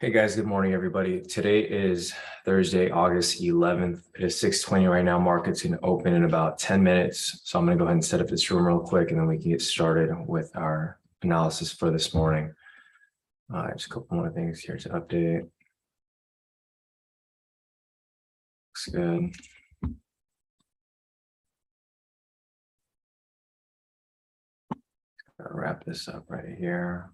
Hey guys, good morning, everybody. Today is Thursday, August 11th. It is 6:20 right now. Market's going to open in about 10 minutes. So I'm going to go ahead and set up this room real quick, and then we can get started with our analysis for this morning. Just a couple more things here to update. Looks good. Gotta wrap this up right here.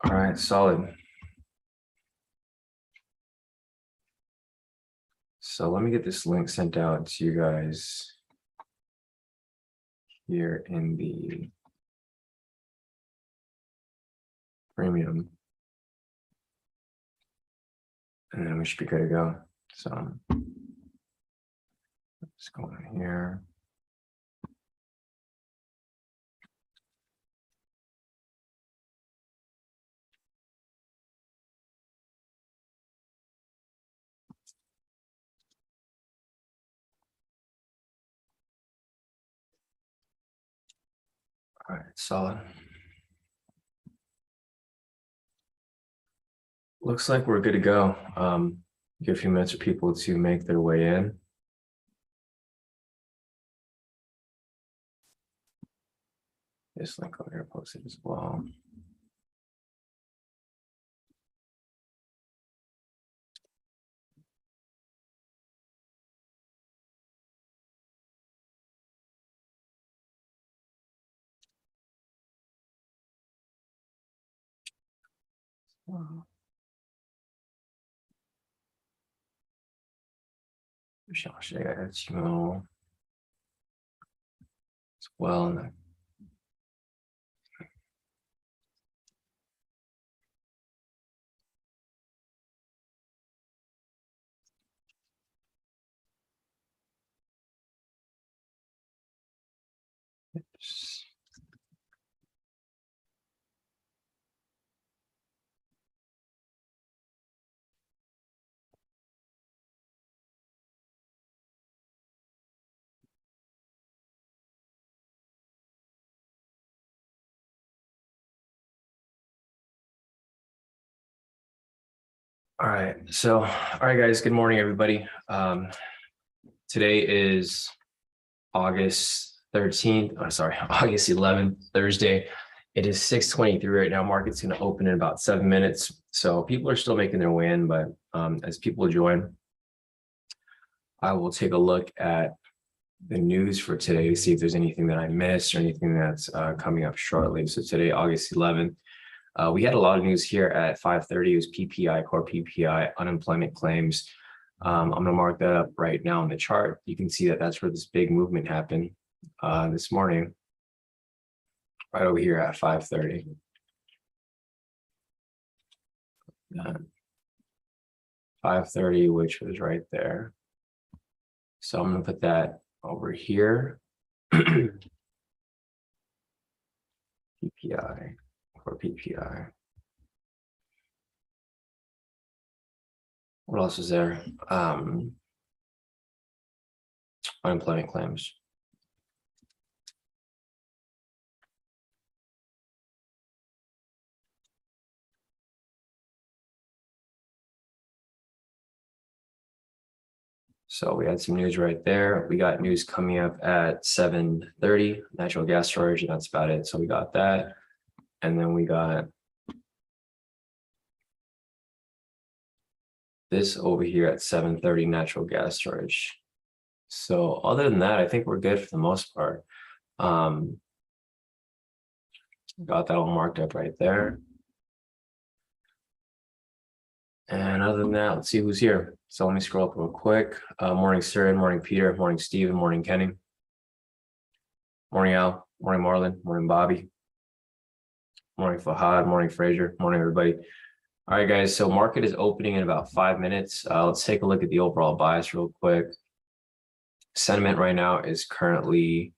All right, solid. So let me get this link sent out to you guys here in the premium. And then we should be good to go. So let's go in here. All right, solid. Looks like we're good to go. Give a few minutes for people to make their way in. This link over here posted as well. I'll show you HTML as well. All right, guys, good morning, everybody. Today is August 13th. Oh, sorry, August 11th, Thursday. It is 6:23 right now. Market's going to open in about 7 minutes. So people are still making their way in, but as people join, I will take a look at the news for today to see if there's anything that I missed or anything that's coming up shortly. So today, August 11th, we had a lot of news here at 5:30. It was PPI, core PPI, unemployment claims. I'm going to mark that up right now on the chart. You can see that that's where this big movement happened this morning, right over here at 5:30. 5:30, which was right there. So I'm going to put that over here. PPI or PPI. What else is there? Unemployment claims. So we had some news right there. We got news coming up at 7:30, natural gas storage, and that's about it. So we got that. And then we got this over here at 7:30, natural gas storage. So other than that, I think we're good for the most part. Got that all marked up right there. And other than that, let's see who's here. So let me scroll up real quick. Morning, Sir, morning, Peter, morning, Steven, morning, Kenny. Morning, Al, morning, Marlon, morning, Bobby. Morning, Fahad, morning, Fraser, morning, everybody. All right, guys, so market is opening in about 5 minutes. Let's take a look at the overall bias real quick. Sentiment right now is currently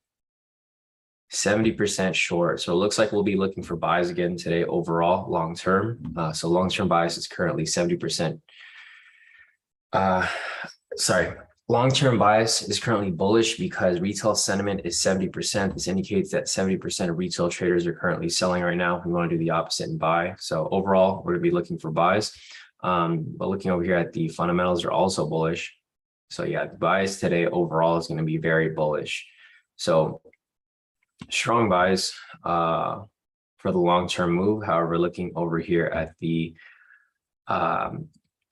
70% short. So it looks like we'll be looking for buys again today overall, long term. So long-term bias is currently 70%. Long-term bias is currently bullish because retail sentiment is 70%. This indicates that 70% of retail traders are currently selling right now. We want to do the opposite and buy. So overall, we're going to be looking for buys. But looking over here at the fundamentals are also bullish. So yeah, the bias today overall is going to be very bullish. So strong buys for the long-term move. However, looking over here at the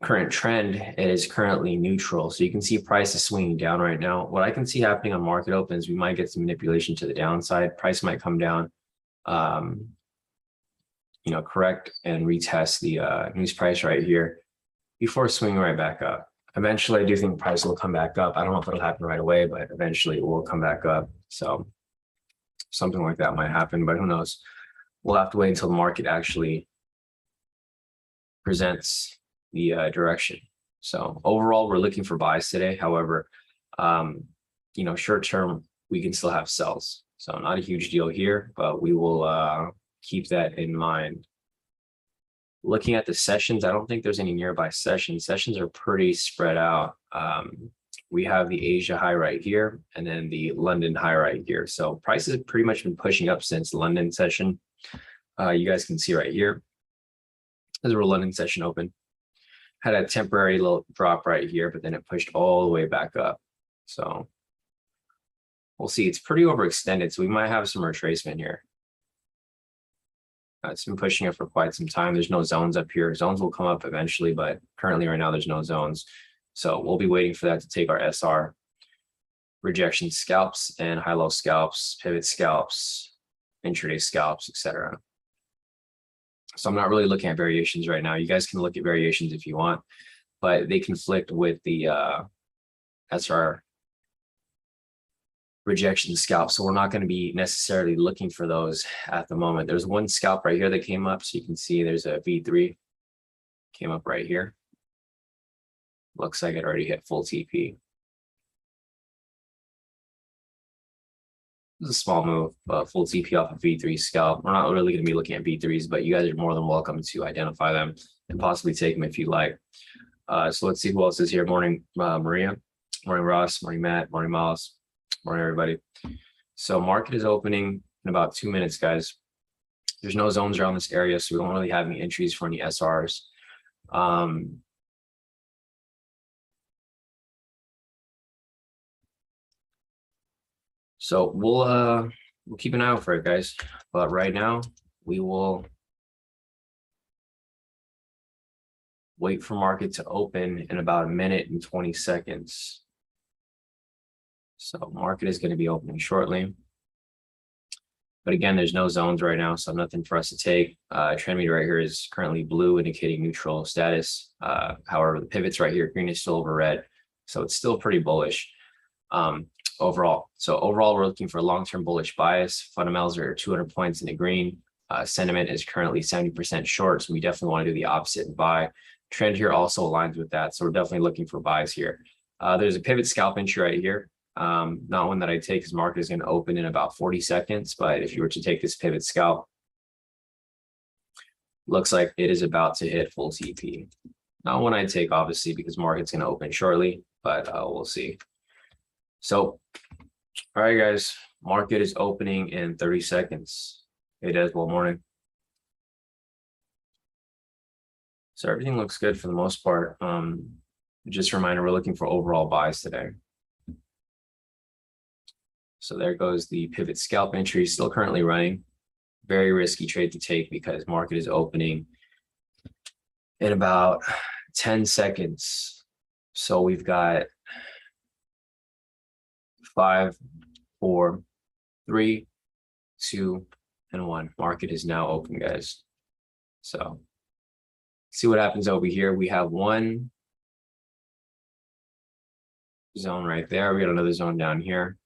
current trend, it is currently neutral. So you can see price is swinging down right now. What I can see happening on market opens, we might get some manipulation to the downside. Price might come down, correct and retest the news price right here before swinging right back up. Eventually, I do think price will come back up. I don't know if it'll happen right away, but eventually it will come back up. So something like that might happen, but who knows? We'll have to wait until the market actually presents the direction. So overall, we're looking for buys today. However, short term, we can still have sells. So not a huge deal here, but we will keep that in mind. Looking at the sessions, I don't think there's any nearby sessions. Sessions are pretty spread out. We have the Asia high right here, and then the London high right here. So prices have pretty much been pushing up since the London session. You guys can see right here, this is where London session opened. Had a temporary little drop right here, but then it pushed all the way back up. So we'll see. It's pretty overextended, so we might have some retracement here. It's been pushing it for quite some time. There's no zones up here. Zones will come up eventually, but currently right now there's no zones. So we'll be waiting for that to take our SR. Rejection scalps and high-low scalps, pivot scalps, intraday scalps, etc. So I'm not really looking at variations right now. You guys can look at variations if you want, but they conflict with the SR rejection scalp. So we're not going to be necessarily looking for those at the moment. There's one scalp right here that came up. So you can see there's a V3 came up right here. Looks like it already hit full TP. This is a small move, full TP off of V3 scalp. We're not really going to be looking at V3s, but you guys are more than welcome to identify them and possibly take them if you like. So let's see who else is here. Morning, Maria. Morning, Ross. Morning, Matt. Morning, Miles. Morning, everybody. So market is opening in about 2 minutes, guys. There's no zones around this area, so we don't really have any entries for any SRs. So we'll keep an eye out for it, guys. But right now, we will wait for market to open in about 1 minute and 20 seconds. So market is going to be opening shortly. But again, there's no zones right now, so nothing for us to take. Trend meter right here is currently blue, indicating neutral status. However, the pivots right here, green is still over red. So it's still pretty bullish overall. So overall, we're looking for a long-term bullish bias. Fundamentals are 200 points in the green. Sentiment is currently 70% short, so we definitely want to do the opposite and buy. Trend here also aligns with that, so we're definitely looking for buys here. There's a pivot scalp entry right here. Not one that I take because market is going to open in about 40 seconds. But if you were to take this pivot scalp, looks like it is about to hit full TP. Not one I take, obviously, because market's going to open shortly, but we'll see. So, all right, guys, market is opening in 30 seconds. Hey, Des, well, morning. So everything looks good for the most part. Just a reminder, we're looking for overall buys today. So there goes the pivot scalp entry, still currently running. Very risky trade to take because market is opening in about 10 seconds. So we've got 5, 4, 3, 2, and 1. Market is now open, guys. So see what happens over here. We have one zone right there. We got another zone down here.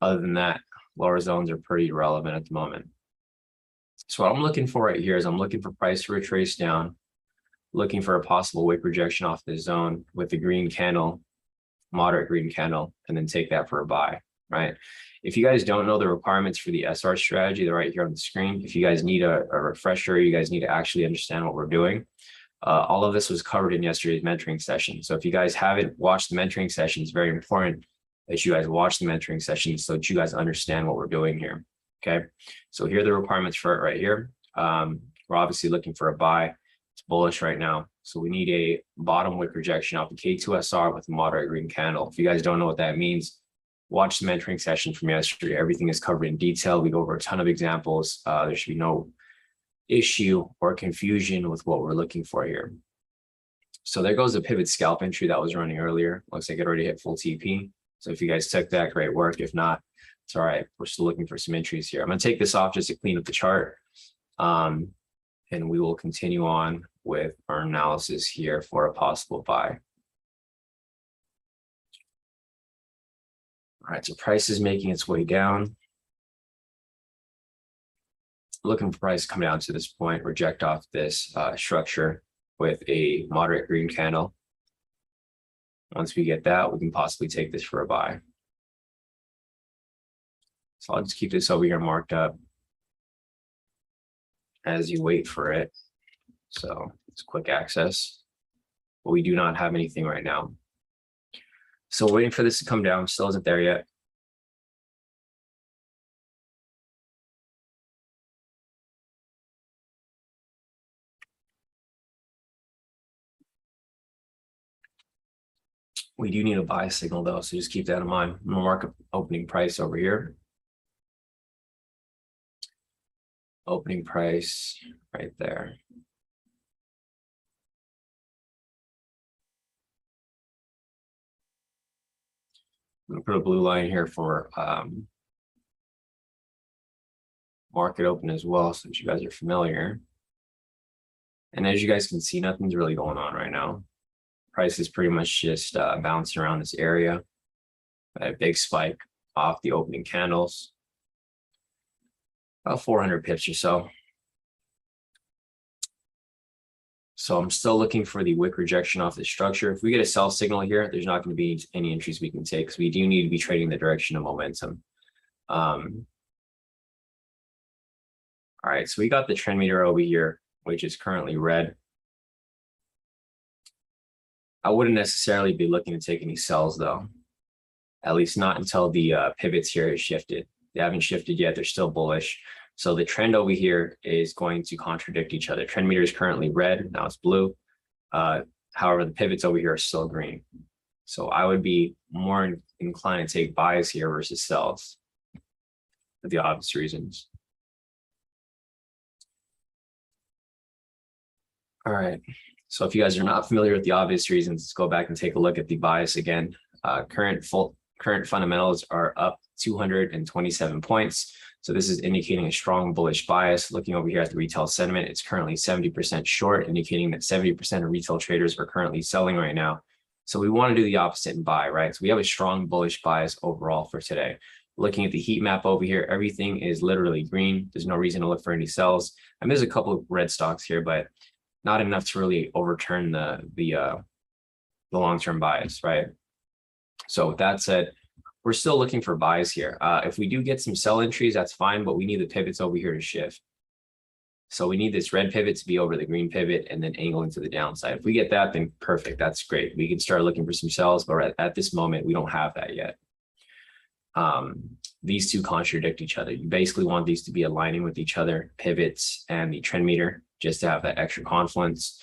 Other than that, lower zones are pretty irrelevant at the moment. So what I'm looking for right here is I'm looking for price to retrace down, looking for a possible wick rejection off the zone with the green candle, moderate green candle, and then take that for a buy. right? If you guys don't know the requirements for the SR strategy, they're right here on the screen. If you guys need a refresher, you guys need to actually understand what we're doing. All of this was covered in yesterday's mentoring session. So if you guys haven't watched the mentoring session, it's very important that you guys watch the mentoring session so that you guys understand what we're doing here. Okay, so here are the requirements for it right here. We're obviously looking for a buy. It's bullish right now. So we need a bottom wick rejection off the K2SR with a moderate green candle. If you guys don't know what that means, watch the mentoring session from yesterday. Everything is covered in detail. We go over a ton of examples. There should be no issue or confusion with what we're looking for here. So there goes the pivot scalp entry that was running earlier. Looks like it already hit full TP. So if you guys took that, great work. If not, it's all right. We're still looking for some entries here. I'm going to take this off just to clean up the chart. And we will continue on with our analysis here for a possible buy. All right, so price is making its way down. Looking for price to come down to this point, reject off this structure with a moderate green candle. Once we get that, we can possibly take this for a buy. So I'll just keep this over here marked up as you wait for it. So it's quick access, but we do not have anything right now. So waiting for this to come down, still isn't there yet. We do need a buy signal though, so just keep that in mind. I'm gonna mark up opening price over here. Opening price right there. I'm gonna put a blue line here for market open as well, since you guys are familiar. And as you guys can see, nothing's really going on right now. Price is pretty much just bouncing around this area. A big spike off the opening candles. About 400 pips or so. So I'm still looking for the wick rejection off the structure. If we get a sell signal here, there's not going to be any entries we can take because we do need to be trading the direction of momentum. All right, so we got the trend meter over here, which is currently red. I wouldn't necessarily be looking to take any sells though, at least not until the pivots here has shifted. They haven't shifted yet. They're still bullish. So the trend over here is going to contradict each other. Trend meter is currently red. Now it's blue. However, the pivots over here are still green. So I would be more inclined to take buys here versus sells for the obvious reasons. All right. So if you guys are not familiar with the obvious reasons, let's go back and take a look at the bias again. Current fundamentals are up 227 points. So this is indicating a strong bullish bias. Looking over here at the retail sentiment, it's currently 70% short, indicating that 70% of retail traders are currently selling right now. So we want to do the opposite and buy, right? So we have a strong bullish bias overall for today. Looking at the heat map over here, everything is literally green. There's no reason to look for any sells. And there's a couple of red stocks here, but not enough to really overturn the long-term bias, right? So with that said, we're still looking for buys here. If we do get some sell entries, that's fine, but we need the pivots over here to shift. So we need this red pivot to be over the green pivot and then angle into the downside. If we get that, then perfect. That's great. We can start looking for some sells, but at this moment, we don't have that yet. These two contradict each other. You basically want these to be aligning with each other, pivots and the trend meter, just to have that extra confluence.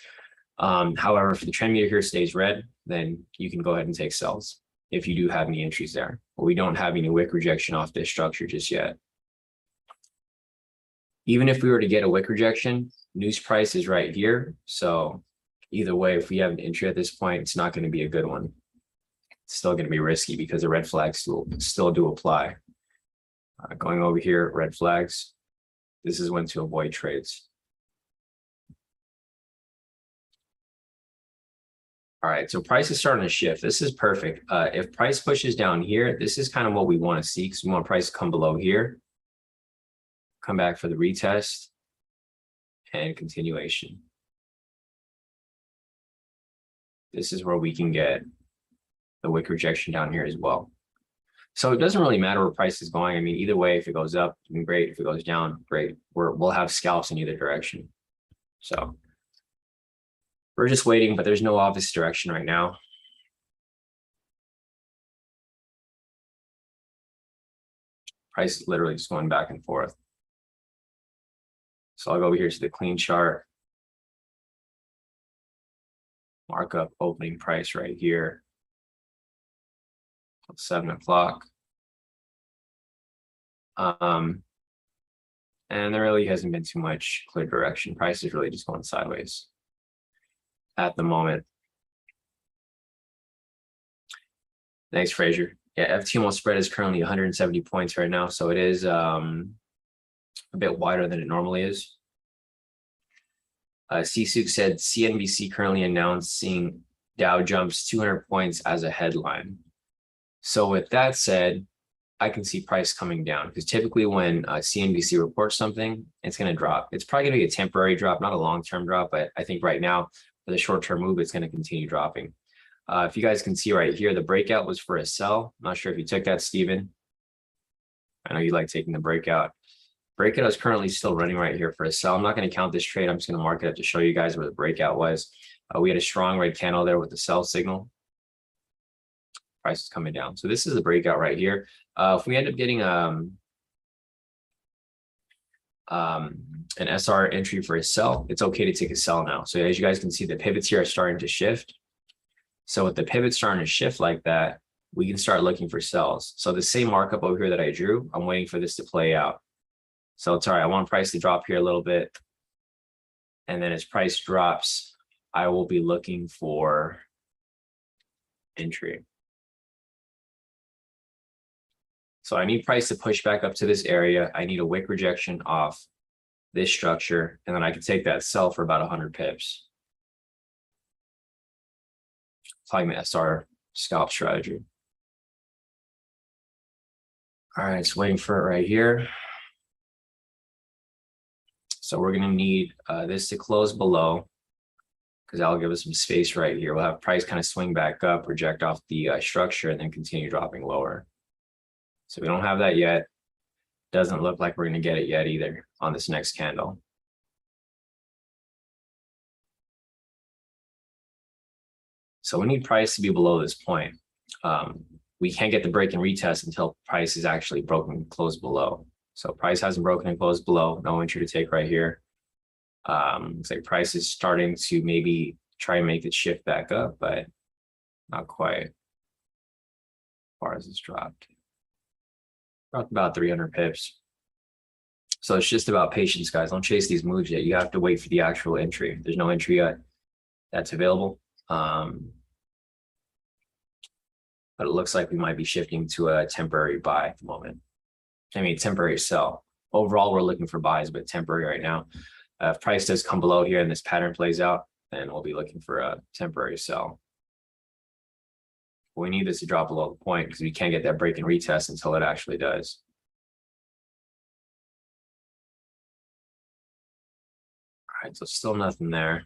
However, if the trend meter here stays red, then you can go ahead and take sells if you do have any entries there. But we don't have any wick rejection off this structure just yet. Even if we were to get a wick rejection, news price is right here. So either way, if we have an entry at this point, it's not going to be a good one. It's still going to be risky because the red flags still do apply. Going over here, red flags. This is when to avoid trades. All right, so price is starting to shift. This is perfect. If price pushes down here, this is kind of what we want to see because we want price to come below here, come back for the retest and continuation. This is where we can get the wick rejection down here as well. So it doesn't really matter where price is going. I mean, either way, if it goes up, I mean, great. If it goes down, great. We'll have scalps in either direction. So we're just waiting, but there's no obvious direction right now. Price is literally just going back and forth. So I'll go over here to the clean chart. Mark up opening price right here. 7 o'clock. And there really hasn't been too much clear direction. Price is really just going sideways at the moment. Thanks, Fraser. Yeah, FTMO spread is currently 170 points right now, so it is a bit wider than it normally is. CSUK said CNBC currently announcing Dow jumps 200 points as a headline. So with that said, I can see price coming down because typically when CNBC reports something, it's going to drop. It's probably going to be a temporary drop, not a long-term drop, but I think right now for the short-term move, it's going to continue dropping. If you guys can see right here, the breakout was for a sell. I'm not sure if you took that, Steven. I know you like taking the breakout. Breakout is currently still running right here for a sell. I'm not going to count this trade. I'm just going to mark it up to show you guys where the breakout was. We had a strong red candle there with the sell signal. Price is coming down. So this is the breakout right here. If we end up getting an SR entry for a sell, it's okay to take a sell now. So as you guys can see, the pivots here are starting to shift. So with the pivot starting to shift like that, we can start looking for sells. So the same markup over here that I drew, I'm waiting for this to play out. So it's all right. I want price to drop here a little bit. And then as price drops, I will be looking for entry. So I need price to push back up to this area. I need a wick rejection off this structure. And then I can take that sell for about 100 pips. Applying the SR scalp strategy. All right, it's waiting for it right here. So we're going to need this to close below because that'll give us some space right here. We'll have price kind of swing back up, reject off the structure, and then continue dropping lower. So we don't have that yet. Doesn't look like we're going to get it yet either on this next candle. So we need price to be below this point. We can't get the break and retest until price is actually broken and closed below. So price hasn't broken and closed below. No entry to take right here. Looks like price is starting to maybe try and make it shift back up, but not quite. As far as it's dropped. Dropped about 300 pips. So it's just about patience, guys. Don't chase these moves yet. You have to wait for the actual entry. There's no entry yet that's available. But it looks like we might be shifting to a temporary buy at the moment. I mean, temporary sell. Overall, we're looking for buys, but temporary right now. If price does come below here and this pattern plays out, then we'll be looking for a temporary sell. We need this to drop below the point because we can't get that break and retest until it actually does. All right, so still nothing there.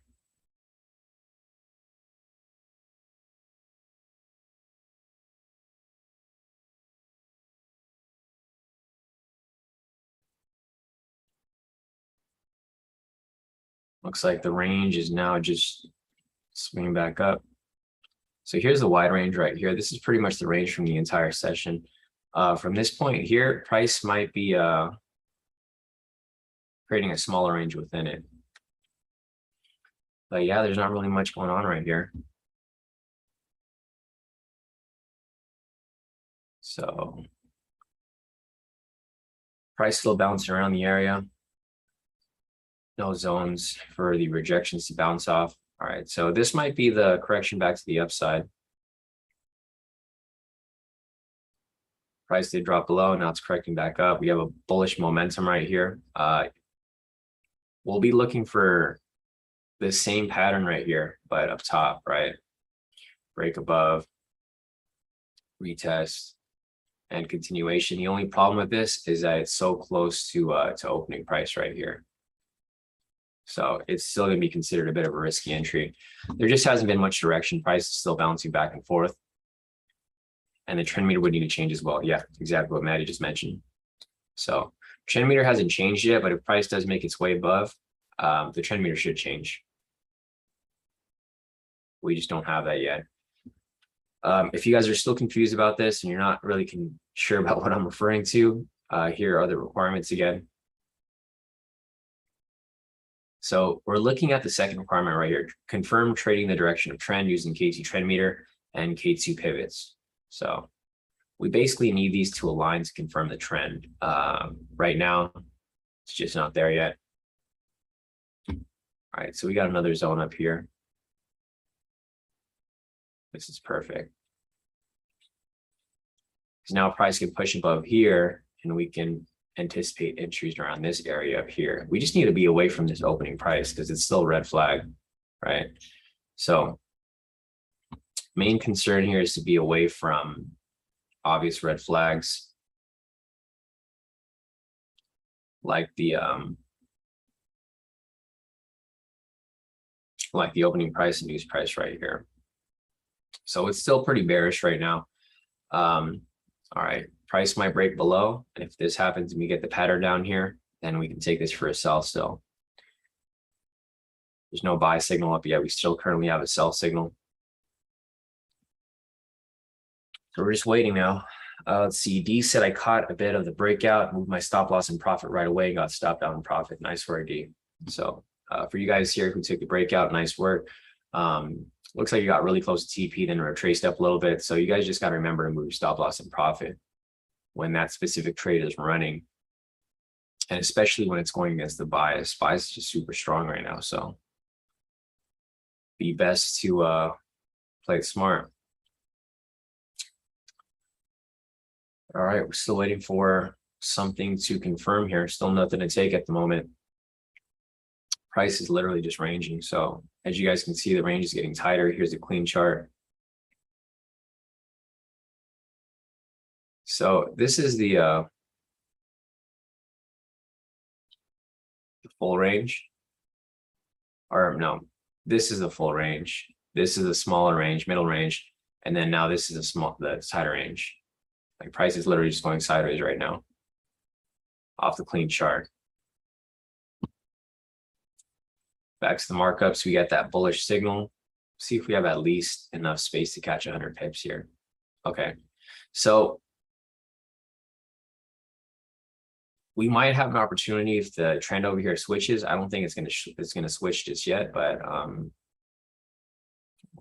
Looks like the range is now just swinging back up. So here's the wide range right here. This is pretty much the range from the entire session. From this point here, price might be creating a smaller range within it. But yeah, there's not really much going on right here. So price still bouncing around the area. No zones for the rejections to bounce off. All right, so this might be the correction back to the upside. Price did drop below, now it's correcting back up. We have a bullish momentum right here. We'll be looking for the same pattern right here, but up top, right? Break above, retest, and continuation. The only problem with this is that it's so close to opening price right here. So it's still going to be considered a bit of a risky entry. There just hasn't been much direction. Price is still bouncing back and forth. and the trend meter would need to change as well. Yeah, exactly what Maddie just mentioned. So trend meter hasn't changed yet, but if price does make its way above, the trend meter should change. We just don't have that yet. If you guys are still confused about this and you're not really sure about what I'm referring to, here are the requirements again. So we're looking at the second requirement right here: confirm trading the direction of trend using K2 trend meter and K2 pivots. So we basically need these to align to confirm the trend. Right now, it's just not there yet. All right, so we got another zone up here. This is perfect. Because now price can push above here and we can anticipate entries around this area up here. We just need to be away from this opening price because it's still a red flag, right? So main concern here is to be away from obvious red flags like the opening price and news price right here. So it's still pretty bearish right now. All right, price might break below, and if this happens and we get the pattern down here, then we can take this for a sell still. There's no buy signal up yet. We still currently have a sell signal. So we're just waiting now. Let's see, D said I caught a bit of the breakout, moved my stop loss and profit right away, got stopped out in profit. Nice work, D. So for you guys here who took the breakout, nice work. Looks like you got really close to TP, then retraced up a little bit. So you guys just got to remember to move your stop loss and profit when that specific trade is running. And especially when it's going against the bias. Bias is just super strong right now. So be best to play it smart. All right, we're still waiting for something to confirm here. Still nothing to take at the moment. Price is literally just ranging. So as you guys can see, the range is getting tighter. Here's a clean chart. So this is the full range. Or no, this is the full range. This is a smaller range, middle range. And then now this is the tighter range. Like price is literally just going sideways right now off the clean chart. Back to the markups, we got that bullish signal. See if we have at least enough space to catch 100 pips here. Okay, so we might have an opportunity if the trend over here switches. I don't think it's gonna switch just yet, but we'll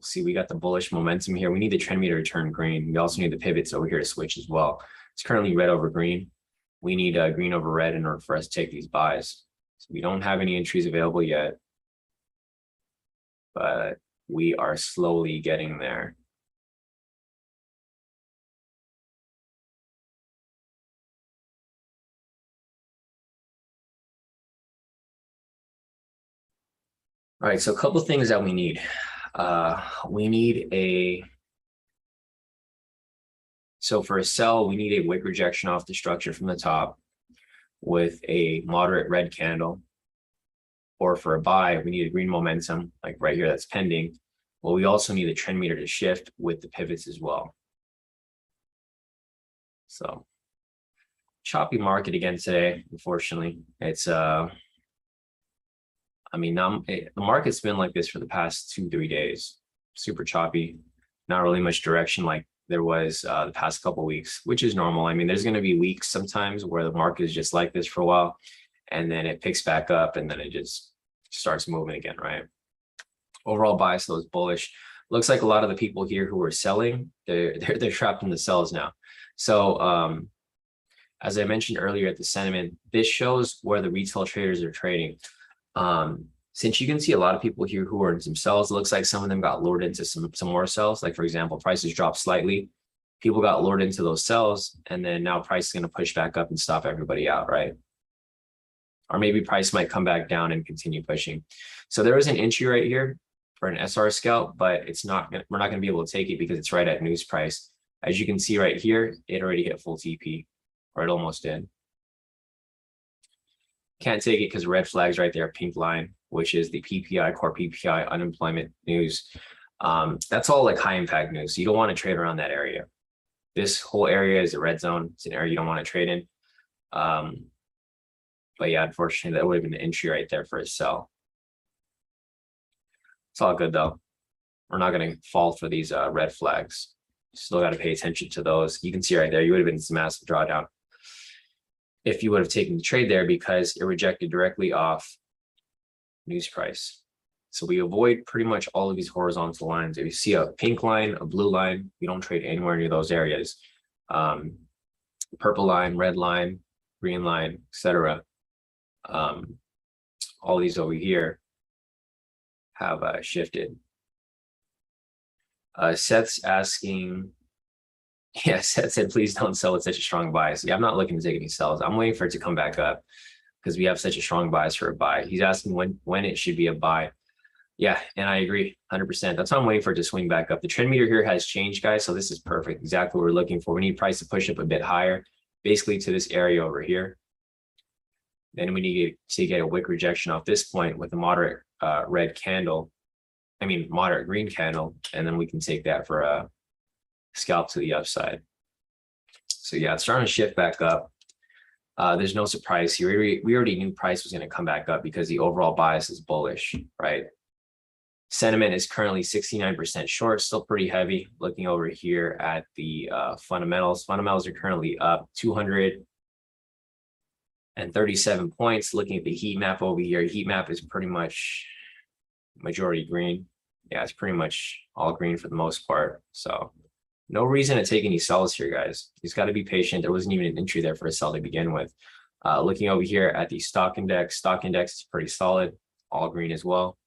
see. We got the bullish momentum here. We need the trend meter to turn green. We also need the pivots over here to switch as well. It's currently red over green. We need green over red in order for us to take these buys. So we don't have any entries available yet, but we are slowly getting there. All right, so a couple of things that we need. So for a sell, we need a wick rejection off the structure from the top with a moderate red candle. Or for a buy, we need a green momentum, like right here, that's pending. Well, we also need the trend meter to shift with the pivots as well. So choppy market again today, unfortunately. It's the market's been like this for the past 2-3 days. Super choppy, not really much direction like there was the past couple of weeks, which is normal. I mean, there's going to be weeks sometimes where the market is just like this for a while, and then it picks back up, and then it just starts moving again, right? Overall bias though is bullish. Looks like a lot of the people here who are selling, they're trapped in the sells now. So as I mentioned earlier at the sentiment, this shows where the retail traders are trading. Since you can see a lot of people here who are in some sells, it looks like some of them got lured into some more sells. Like for example, prices dropped slightly. People got lured into those sells, and then now price is going to push back up and stop everybody out, right? Or maybe price might come back down and continue pushing. So there was an entry right here for an SR scalp, but we're not going to be able to take it because it's right at news price. As you can see right here, it already hit full TP, or it almost did. Can't take it because red flags right there, pink line, which is the PPI, core PPI, unemployment news. That's all like high impact news. So you don't want to trade around that area. This whole area is a red zone. It's an area you don't want to trade in. But yeah, unfortunately, that would have been an entry right there for a sell. It's all good though. We're not going to fall for these red flags. Still got to pay attention to those. You can see right there, you would have been some massive drawdown if you would have taken the trade there because it rejected directly off news price. So we avoid pretty much all of these horizontal lines. If you see a pink line, a blue line, we don't trade anywhere near those areas. Purple line, red line, green line, etc. All these over here have shifted. Seth's asking, yeah, Seth said, please don't sell with such a strong bias. Yeah, I'm not looking to take any sells. I'm waiting for it to come back up because we have such a strong bias for a buy. He's asking when it should be a buy. Yeah, and I agree 100%. That's why I'm waiting for it to swing back up. The trend meter here has changed, guys. So this is perfect. Exactly what we're looking for. We need price to push up a bit higher, basically to this area over here. Then we need to get a wick rejection off this point with a moderate red candle. I mean, moderate green candle. And then we can take that for a scalp to the upside. So yeah, it's starting to shift back up. There's no surprise here. We already knew price was going to come back up because the overall bias is bullish, right? Sentiment is currently 69% short, still pretty heavy. Looking over here at the fundamentals. Fundamentals are currently up 237 points. Looking at the heat map over here, heat map is pretty much majority green. Yeah, it's pretty much all green for the most part. So no reason to take any sells here, guys. You've got to be patient. There wasn't even an entry there for a sell to begin with. Looking over here at the stock index is pretty solid, all green as well.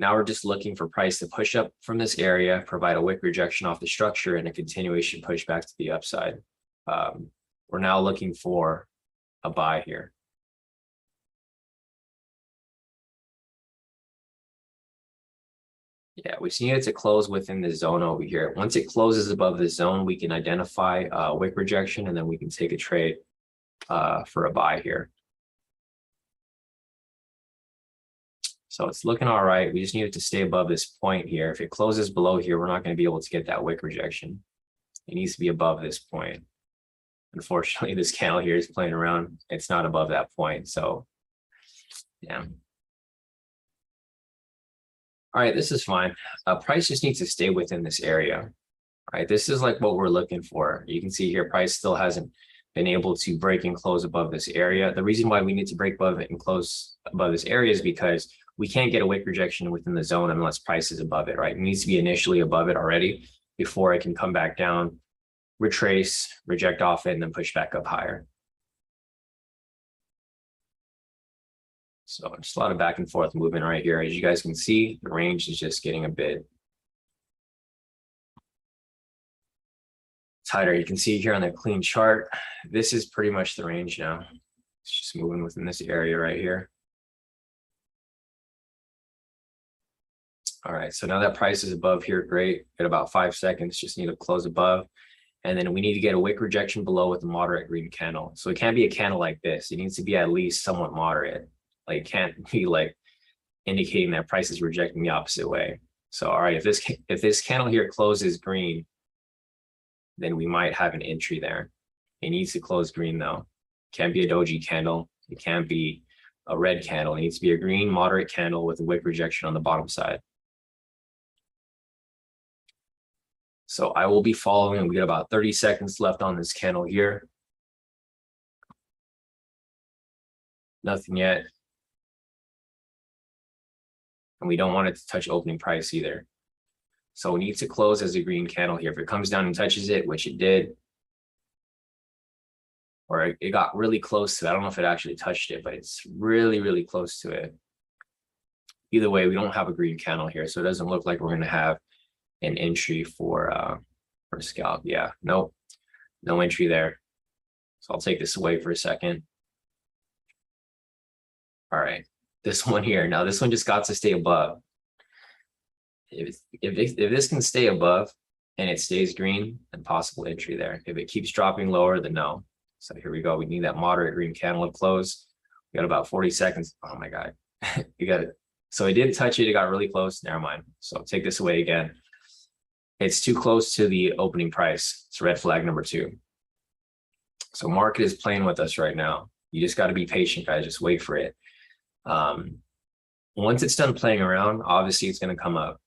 Now we're just looking for price to push up from this area, provide a wick rejection off the structure and a continuation push back to the upside. We're now looking for a buy here. Yeah, we just need it to close within the zone over here. Once it closes above the zone, we can identify wick rejection and then we can take a trade for a buy here. So it's looking all right. We just need it to stay above this point here. If it closes below here, we're not going to be able to get that wick rejection. It needs to be above this point. Unfortunately, this candle here is playing around. It's not above that point. So, yeah. All right, this is fine. Price just needs to stay within this area. All right, this is like what we're looking for. You can see here, price still hasn't been able to break and close above this area. The reason why we need to break above it and close above this area is because we can't get a wick rejection within the zone unless price is above it, right? It needs to be initially above it already before it can come back down, retrace, reject off it, and then push back up higher. So just a lot of back and forth movement right here. As you guys can see, the range is just getting a bit tighter. You can see here on the clean chart, this is pretty much the range now. It's just moving within this area right here. All right, so now that price is above here, great. At about 5 seconds, just need to close above. And then we need to get a wick rejection below with a moderate green candle. So it can't be a candle like this. It needs to be at least somewhat moderate. Like it can't be like indicating that price is rejecting the opposite way. So, all right, if this candle here closes green, then we might have an entry there. It needs to close green though. It can't be a doji candle. It can't be a red candle. It needs to be a green moderate candle with a wick rejection on the bottom side. So I will be following. We got about 30 seconds left on this candle here. Nothing yet. And we don't want it to touch opening price either. So we need to close as a green candle here. If it comes down and touches it, which it did, or it got really close to it. I don't know if it actually touched it, but it's really, really close to it. Either way, we don't have a green candle here. So it doesn't look like we're going to have an entry for scalp. Yeah, nope, no entry there. So I'll take this away for a second. All right, this one here. Now this one just got to stay above. If this can stay above and it stays green, then possible entry there. If it keeps dropping lower, then no. So here we go. We need that moderate green candle to close. We got about 40 seconds. Oh my God, you got it. So it didn't touch it. It got really close. Never mind. So take this away again. It's too close to the opening price. It's red flag number 2. So market is playing with us right now. You just got to be patient, guys. Just wait for it. Once it's done playing around, obviously it's going to come up.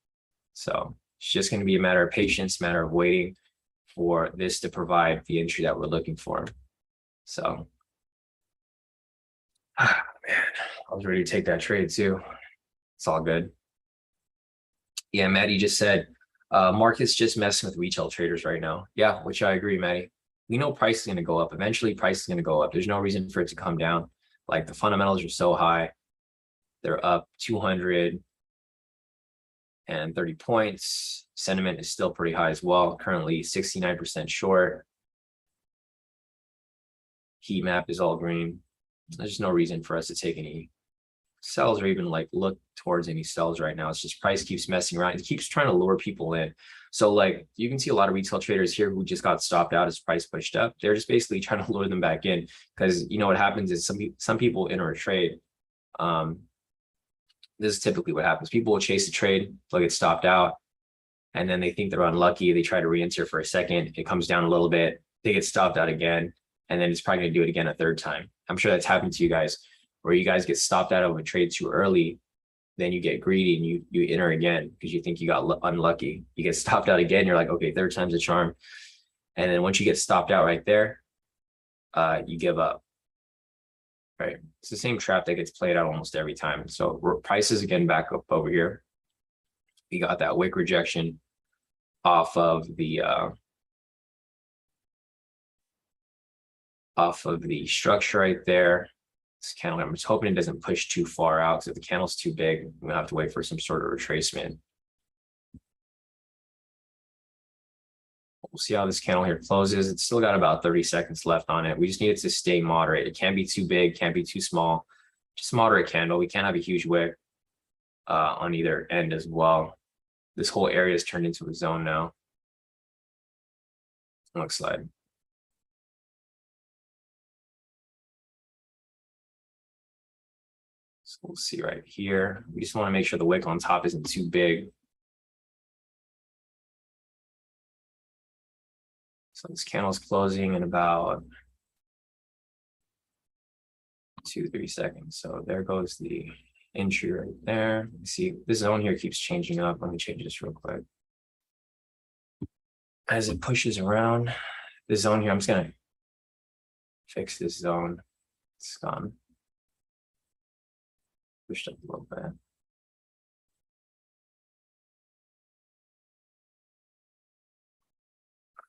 So it's just going to be a matter of patience, matter of waiting for this to provide the entry that we're looking for. So, man, I was ready to take that trade too. It's all good. Yeah, Maddie just said, market's just messing with retail traders right now. Yeah, which I agree, Maddie. We know price is going to go up. Eventually, price is going to go up. There's no reason for it to come down. Like the fundamentals are so high. They're up 230 points. Sentiment is still pretty high as well. Currently 69% short. Heat map is all green. There's no reason for us to take any sells or even like look towards any sells right now. It's just price keeps messing around. It keeps trying to lure people in. So like you can see a lot of retail traders here who just got stopped out as price pushed up. They're just basically trying to lure them back in because you know what happens is some people enter a trade. This is typically what happens. People will chase the trade, they'll get stopped out, and then they think they're unlucky. They try to re-enter for a second. It comes down a little bit. They get stopped out again, and then it's probably going to do it again a third time. I'm sure that's happened to you guys, where you guys get stopped out of a trade too early, then you get greedy and you enter again because you think you got unlucky. You get stopped out again. You're like, okay, third time's a charm. And then once you get stopped out right there, you give up. Right? It's the same trap that gets played out almost every time. So prices again back up over here. We got that wick rejection off of the structure right there. This candle, I'm just hoping it doesn't push too far out because if the candle's too big, we'll have to wait for some sort of retracement. We'll see how this candle here closes. It's still got about 30 seconds left on it. We just need it to stay moderate. It can't be too big, can't be too small. Just moderate candle. We can't have a huge wick on either end as well. This whole area is turned into a zone now. Next slide. So we'll see right here. We just want to make sure the wick on top isn't too big. So this candle's closing in about 2-3 seconds. So there goes the entry right there. You see this zone here keeps changing up. Let me change this real quick. As it pushes around the zone here, I'm just gonna fix this zone. It's gone. Pushed up a little bit.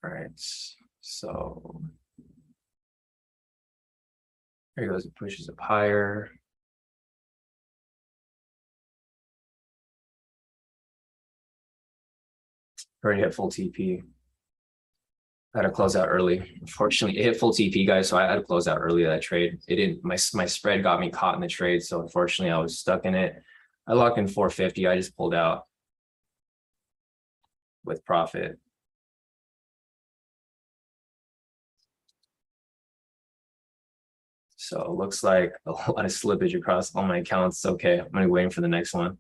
All right, so here goes, it pushes up higher. Already hit full TP. I had to close out early. Unfortunately, it hit full TP, guys, so I had to close out early that trade. It didn't, my spread got me caught in the trade, so unfortunately I was stuck in it. I locked in 450. I just pulled out with profit. So it looks like a lot of slippage across all my accounts. Okay, I'm gonna be waiting for the next one.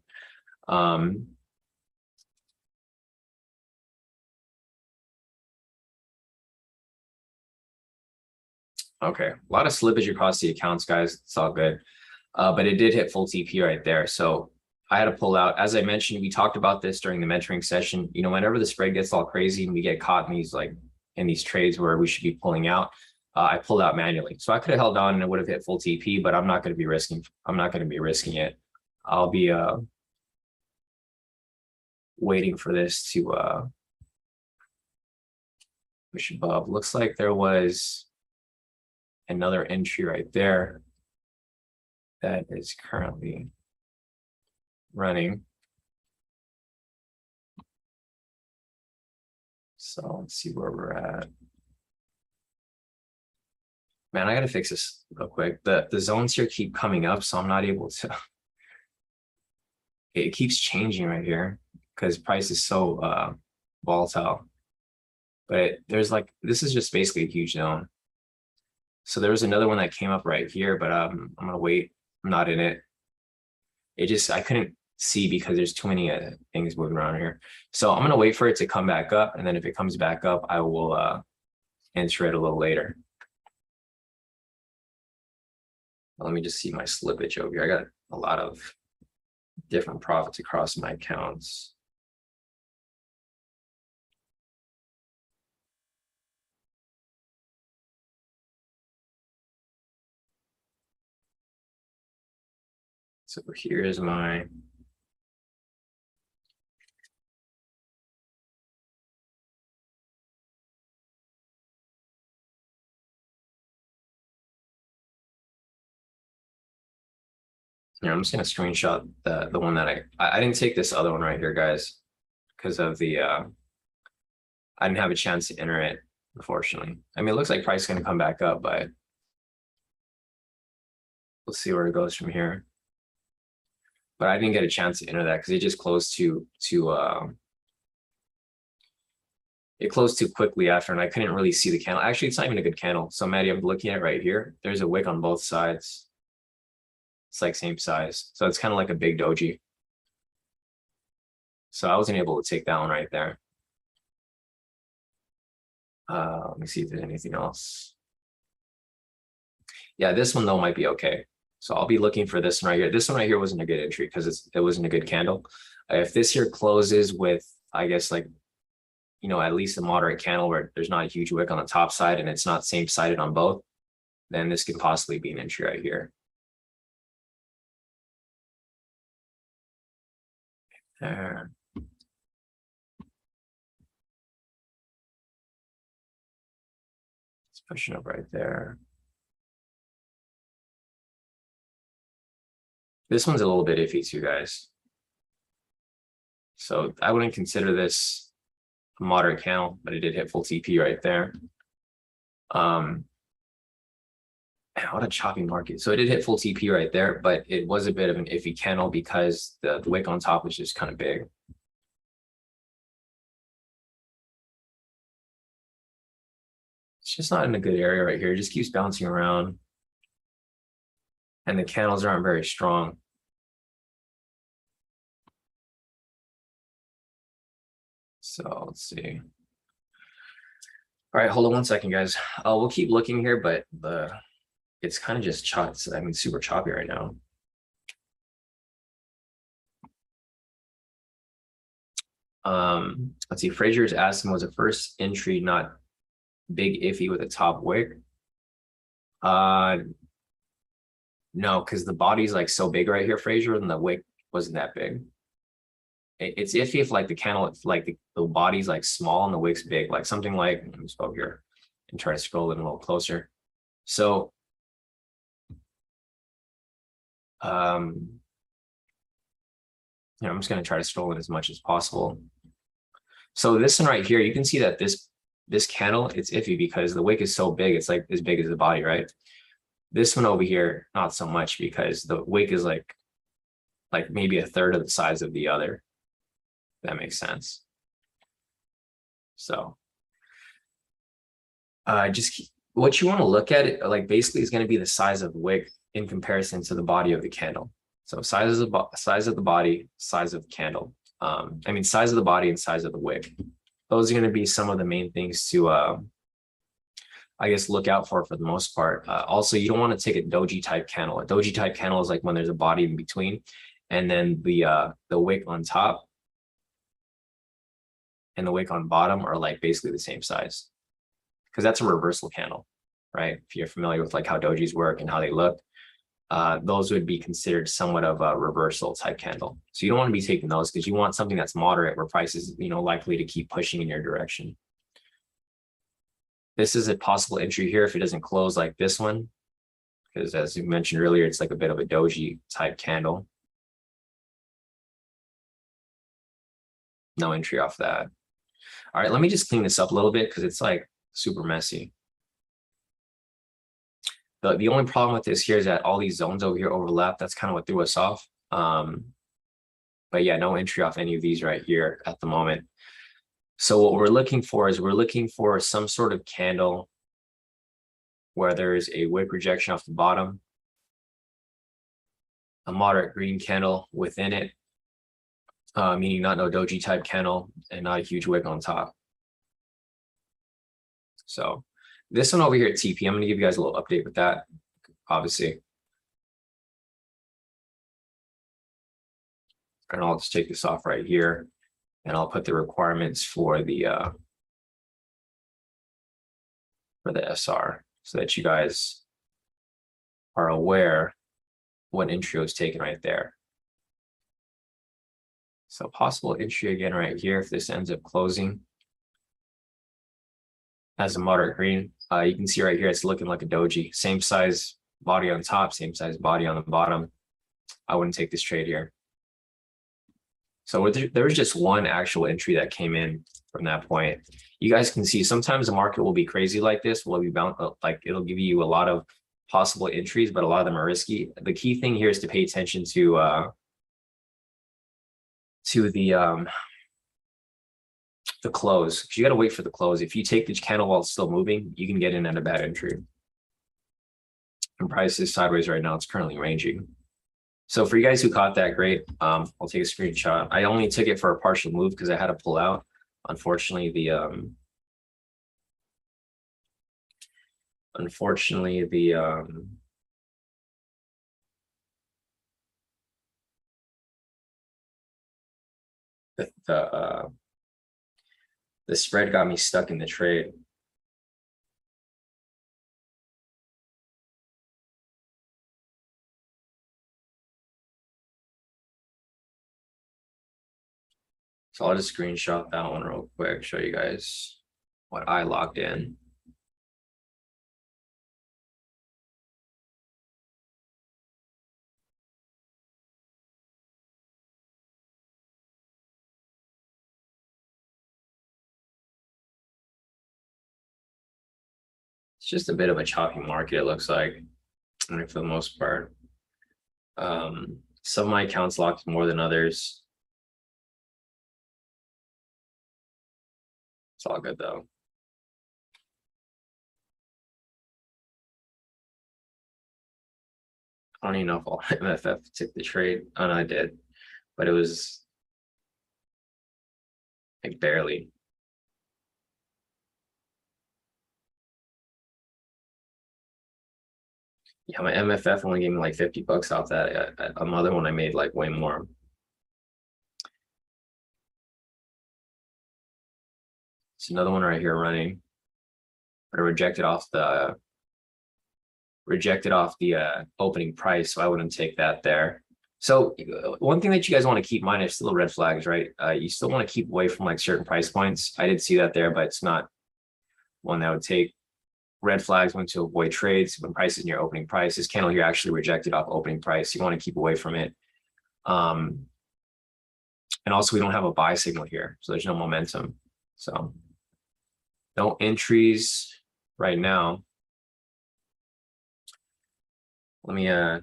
Okay, a lot of slippage across the accounts, guys. It's all good. But it did hit full TP right there. So I had to pull out. As I mentioned, we talked about this during the mentoring session. You know, whenever the spread gets all crazy and we get caught in these trades where we should be pulling out, I pulled out manually. So I could have held on and it would have hit full TP, but I'm not going to be risking it. I'll be waiting for this to push above. Looks like there was another entry right there that is currently running. So let's see where we're at. Man, I gotta fix this real quick. The zones here keep coming up, so I'm not able to. It keeps changing right here because price is so volatile. But this is just basically a huge zone. So there was another one that came up right here, but I'm gonna wait. I'm not in it. I couldn't see because there's too many things moving around here. So I'm going to wait for it to come back up. And then if it comes back up, I will enter it a little later. Let me just see my slippage over here. I got a lot of different profits across my accounts. So here's my I'm just gonna screenshot the one that I didn't take this other one right here, guys, because of the I didn't have a chance to enter it, unfortunately. I mean, it looks like price is gonna come back up, but we'll see where it goes from here. But I didn't get a chance to enter that because it just closed it closed too quickly after, and I couldn't really see the candle. Actually, it's not even a good candle. So Maddie, I'm looking at it right here. There's a wick on both sides. It's like same size. So it's kind of like a big doji. So I wasn't able to take that one right there. Let me see if there's anything else. Yeah, this one though might be okay. So I'll be looking for this one right here. This one right here wasn't a good entry because it wasn't a good candle. If this here closes with, I guess, like, you know, at least a moderate candle where there's not a huge wick on the top side and it's not same sided on both, then this could possibly be an entry right here. There. It's pushing up right there. This one's a little bit iffy too, guys. So I wouldn't consider this a moderate candle, but it did hit full TP right there. What a choppy market. So it did hit full TP right there, but it was a bit of an iffy candle because the wick on top was just kind of big. It's just not in a good area right here. It just keeps bouncing around. And the candles aren't very strong. So let's see. All right, hold on one second, guys. We'll keep looking here, but it's kind of just choppy. I mean, super choppy right now. Let's see. Fraser's asking, was the first entry not big iffy with a top wick? No, because the body's like so big right here, Fraser, and the wick wasn't that big. It's iffy if like the candle, if like the body's like small and the wick's big, like something like, let me just go here and try to scroll it a little closer. So, you know, I'm just going to try to scroll it as much as possible. So this one right here, you can see that this candle, it's iffy because the wick is so big. It's like as big as the body, right? This one over here, not so much because the wick is like maybe a third of the size of the other. That makes sense. So just what you want to look at it like basically is going to be the size of the wick in comparison to the body of the candle. So size of the body, size of the candle. I mean, size of the body and size of the wick. Those are going to be some of the main things to, I guess, look out for the most part. Also, you don't want to take a doji type candle. A doji type candle is like when there's a body in between, and then the wick on top and the wick on bottom are like basically the same size, because that's a reversal candle, right? If you're familiar with like how dojis work and how they look, those would be considered somewhat of a reversal type candle. So you don't want to be taking those because you want something that's moderate where price is, you know, likely to keep pushing in your direction. This is a possible entry here if it doesn't close like this one, because as you mentioned earlier, it's like a bit of a doji type candle. No entry off that. All right, let me just clean this up a little bit because it's like super messy. The only problem with this here is that all these zones over here overlap. That's kind of what threw us off. But yeah, no entry off any of these right here at the moment. So what we're looking for is we're looking for some sort of candle where there's a wick rejection off the bottom, a moderate green candle within it, meaning not no doji type candle and not a huge wick on top. So this one over here at TP, I'm going to give you guys a little update with that, obviously. And I'll just take this off right here, and I'll put the requirements for the SR so that you guys are aware what entry was taken right there. So possible entry again right here if this ends up closing as a moderate green. You can see right here it's looking like a doji. Same size body on top, same size body on the bottom. I wouldn't take this trade here. So there was just one actual entry that came in from that point. You guys can see sometimes the market will be crazy like this. Will be bound, like it'll give you a lot of possible entries, but a lot of them are risky. The key thing here is to pay attention to the close, because you got to wait for the close. If you take the candle while it's still moving, you can get in at a bad entry. And price is sideways right now. It's currently ranging. So for you guys who caught that, great. I'll take a screenshot. I only took it for a partial move because I had to pull out. Unfortunately, the the spread got me stuck in the trade. So I'll just screenshot that one real quick, show you guys what I locked in. It's just a bit of a choppy market, it looks like, I mean, for the most part. Some of my accounts locked more than others. It's all good though. I don't even know if all MFF took the trade. Oh no, I did, but it was like barely. Yeah, my MFF only gave me like 50 bucks off that. Another one I made like way more. It's another one right here running, but I rejected off the opening price, so I wouldn't take that there. So one thing that you guys want to keep in mind is still red flags, right? You still want to keep away from like certain price points. I did see that there, but it's not one that would take. Red flags when to avoid trades when price is near opening price. This candle here actually rejected off opening price. You want to keep away from it. And also we don't have a buy signal here, so there's no momentum. So no entries right now. Let me yeah,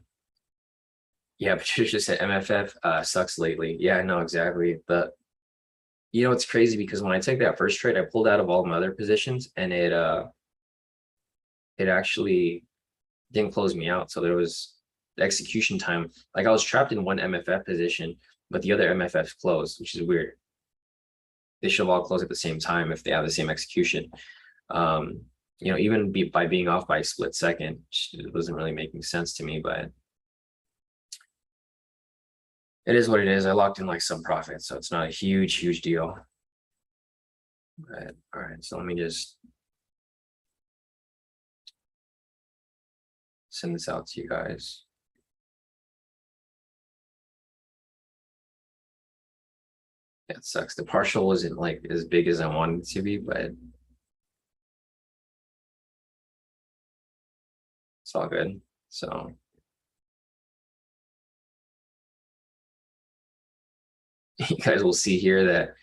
Patricia said MFF sucks lately. Yeah, I know exactly. But you know, it's crazy because when I took that first trade, I pulled out of all my other positions and it actually didn't close me out. So there was the execution time. Like I was trapped in one MFF position, but the other MFFs closed, which is weird. They should have all closed at the same time if they have the same execution. You know, even by being off by a split second, it wasn't really making sense to me, but it is what it is. I locked in like some profit, so it's not a huge deal. But, all right, so let me just send this out to you guys. Yeah, it sucks. The partial wasn't like as big as I wanted it to be, but it's all good. So you guys will see here that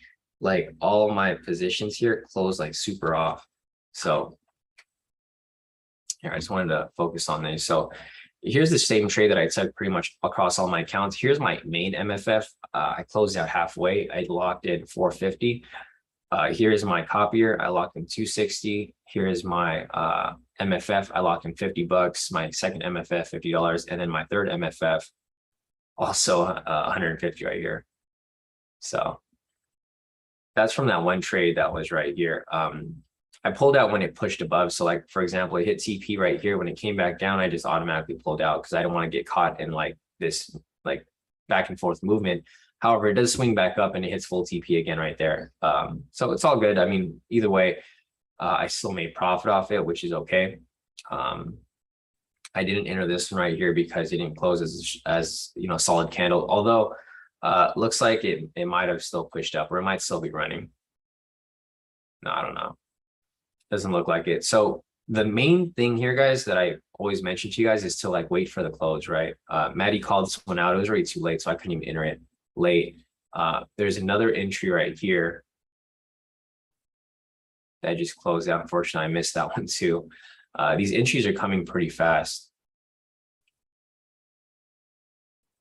like all my positions here close like super off. So here, I just wanted to focus on these. So here's the same trade that I took pretty much across all my accounts. Here's my main MFF. I closed out halfway. I locked in 450. Here's my copier. I locked in 260. Here's my MFF. I locked in 50 bucks. My second MFF, $50. And then my third MFF, also 150 right here. So that's from that one trade that was right here. I pulled out when it pushed above. So like, for example, it hit TP right here. When it came back down, I just automatically pulled out because I don't want to get caught in like this like back and forth movement. However, it does swing back up and it hits full TP again right there. So it's all good. I mean, either way, I still made profit off it, which is okay. I didn't enter this one right here because it didn't close as you know, solid candle. Although looks like it might have still pushed up, or it might still be running. No, I don't know. Doesn't look like it. So the main thing here, guys, that I always mention to you guys is to like wait for the close, right? Maddie called this one out. It was already too late, so I couldn't even enter it late. There's another entry right here that just closed out. Unfortunately, I missed that one too. These entries are coming pretty fast.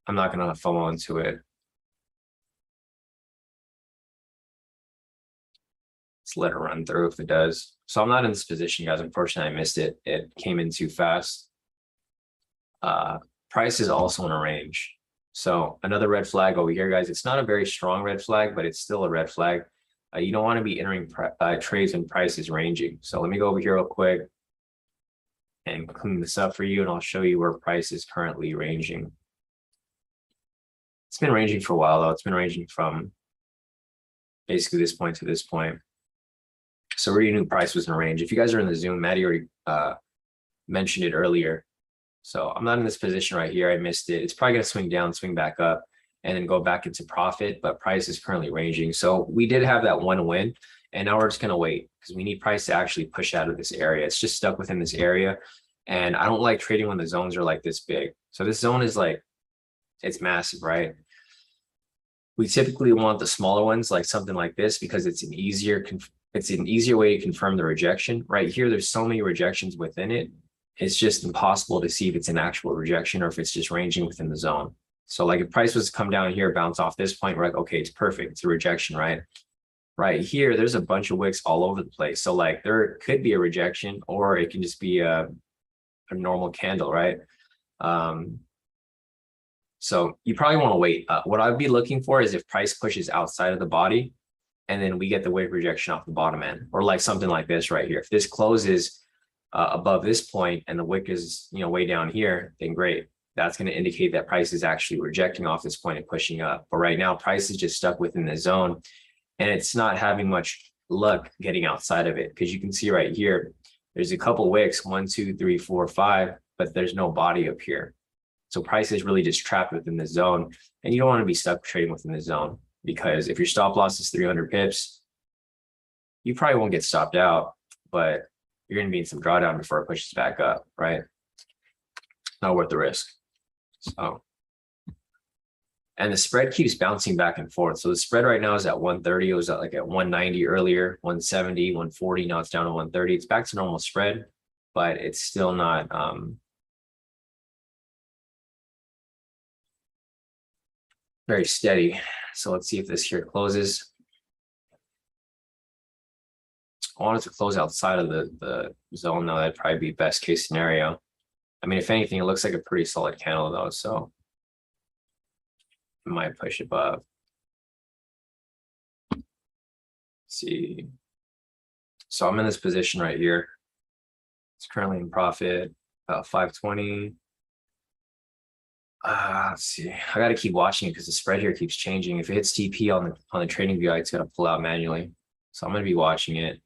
I'm not going to FOMO into it. Let's let it run through if it does. So I'm not in this position, guys. Unfortunately, I missed it. It came in too fast. Price is also in a range. So another red flag over here, guys. It's not a very strong red flag, but it's still a red flag. You don't want to be entering trades when price is ranging. So let me go over here real quick and clean this up for you, and I'll show you where price is currently ranging. It's been ranging for a while, though. It's been ranging from basically this point to this point. So we already knew price was in a range. If you guys are in the Zoom, Maddie already mentioned it earlier. So I'm not in this position right here. I missed it. It's probably going to swing down, swing back up, and then go back into profit, but price is currently ranging. So we did have that one win, and now we're just going to wait because we need price to actually push out of this area. It's just stuck within this area, and I don't like trading when the zones are like this big. So this zone is like, it's massive, right? We typically want the smaller ones, like something like this, because it's an easier way to confirm the rejection. Right here, there's so many rejections within it. It's just impossible to see if it's an actual rejection or if it's just ranging within the zone. So like if price was to come down here, bounce off this point, we're like, okay, it's perfect. It's a rejection, right? Right here, there's a bunch of wicks all over the place. So like there could be a rejection, or it can just be a normal candle, right? So you probably want to wait. What I'd be looking for is if price pushes outside of the body, and then we get the wick rejection off the bottom end, or like something like this right here. If this closes above this point and the wick is, you know, way down here, then great. That's going to indicate that price is actually rejecting off this point and pushing up. But right now, price is just stuck within the zone, and it's not having much luck getting outside of it, because you can see right here, there's a couple wicks, 1, 2, 3, 4, 5, but there's no body up here. So price is really just trapped within the zone, and you don't want to be stuck trading within the zone, because if your stop loss is 300 pips, you probably won't get stopped out, but you're going to be in some drawdown before it pushes back up, right? Not worth the risk. So, and the spread keeps bouncing back and forth. So the spread right now is at 130. It was at like at 190 earlier, 170, 140. Now it's down to 130. It's back to normal spread, but it's still not very steady. So let's see if this here closes. I want it to close outside of the zone, though. That'd probably be best case scenario. I mean, if anything, it looks like a pretty solid candle, though, so it might push above. Let's see. So I'm in this position right here. It's currently in profit, about 520. Let's see. I got to keep watching it because the spread here keeps changing. If it hits TP on the trading view, it's going to pull out manually. So I'm going to be watching it.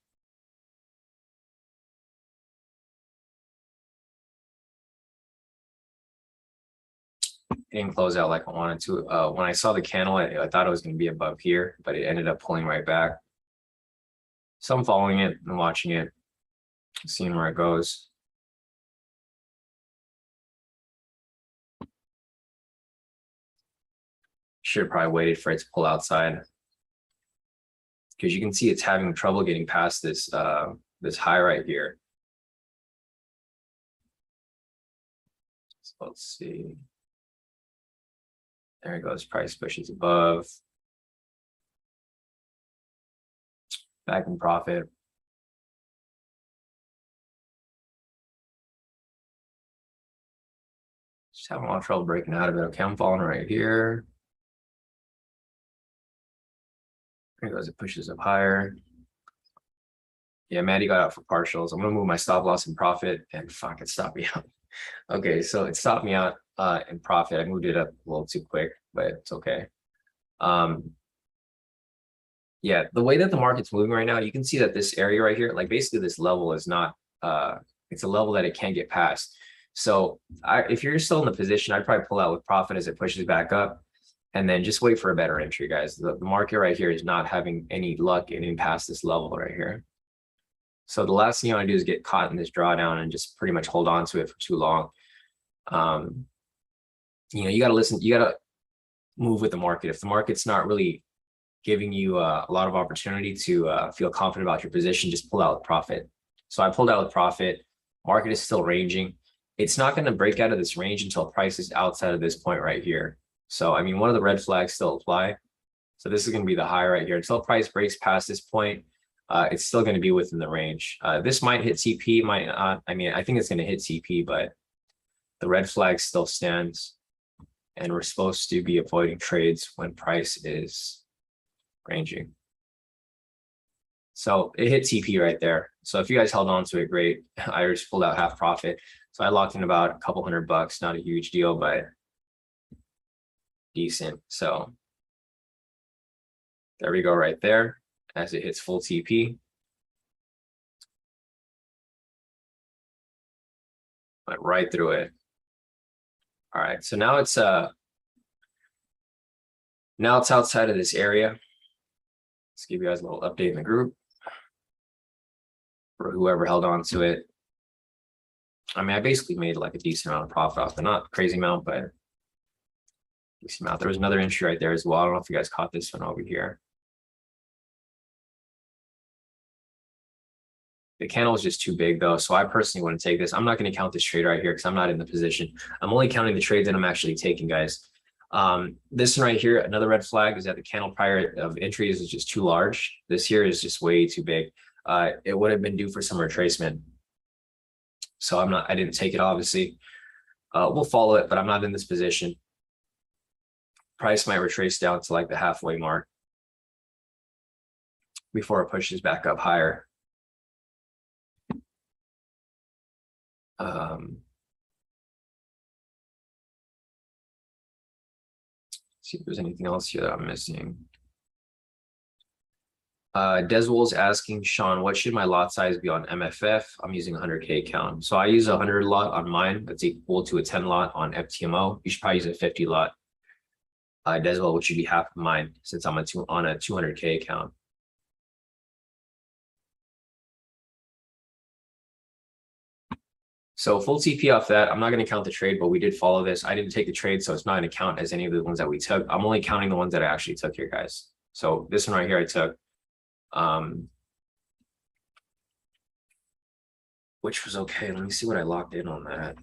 It didn't close out like I wanted to. When I saw the candle, I thought it was going to be above here, but it ended up pulling right back. So I'm following it and watching it, seeing where it goes. Should have probably waited for it to pull outside, because you can see it's having trouble getting past this this high right here. So let's see. There it goes. Price pushes above. Back in profit. Just having a lot of trouble breaking out of it. Okay, I'm falling right here. There it goes. It pushes up higher. Yeah, Maddie got out for partials. I'm gonna move my stop loss in profit, and fuck, it stopped me out. Okay, so it stopped me out in profit. I moved it up a little too quick, but it's okay. Yeah, the way that the market's moving right now, you can see that this area right here, like basically this level is not it's a level that it can't get past. So if you're still in the position, I'd probably pull out with profit as it pushes back up, and then just wait for a better entry, guys. The market right here is not having any luck getting past this level right here. So the last thing you want to do is get caught in this drawdown and just pretty much hold on to it for too long. You got to listen, you got to move with the market. If the market's not really giving you a lot of opportunity to feel confident about your position, just pull out with profit. So I pulled out with profit. Market is still ranging. It's not going to break out of this range until price is outside of this point right here. So, I mean, one of the red flags still apply. So this is going to be the high right here. Until price breaks past this point, it's still going to be within the range. This might hit TP, might not. I mean, I think it's going to hit TP, but the red flag still stands. And we're supposed to be avoiding trades when price is ranging. So it hit TP right there. So if you guys held on to it, great. I just pulled out half profit. So I locked in about a couple $100, not a huge deal, but decent. So there we go right there as it hits full TP. Went right through it. All right, so now it's outside of this area. Let's give you guys a little update in the group for whoever held on to it. I mean, I basically made like a decent amount of profit off it, not a crazy amount, but decent amount. There was another entry right there as well. I don't know if you guys caught this one over here. The candle is just too big though, so I personally wouldn't take this. I'm not going to count this trade right here because I'm not in the position. I'm only counting the trades that I'm actually taking, guys. This one right here, another red flag is that the candle prior of entries is just too large. This here is just way too big. It would have been due for some retracement. So I didn't take it, obviously. We'll follow it, but I'm not in this position. Price might retrace down to like the halfway mark before it pushes back up higher. See if there's anything else here that I'm missing. Deswell's asking, Sean, what should my lot size be on MFF? I'm using 100K count. So I use a 100 lot on mine. That's equal to a 10 lot on FTMO. You should probably use a 50 lot. Deswell, which should be half of mine since I'm on a 200K account. So full TP off that. I'm not going to count the trade, but we did follow this. I didn't take the trade, so it's not going to count as any of the ones that we took. I'm only counting the ones that I actually took here, guys. So this one right here I took, which was okay. Let me see what I locked in on that.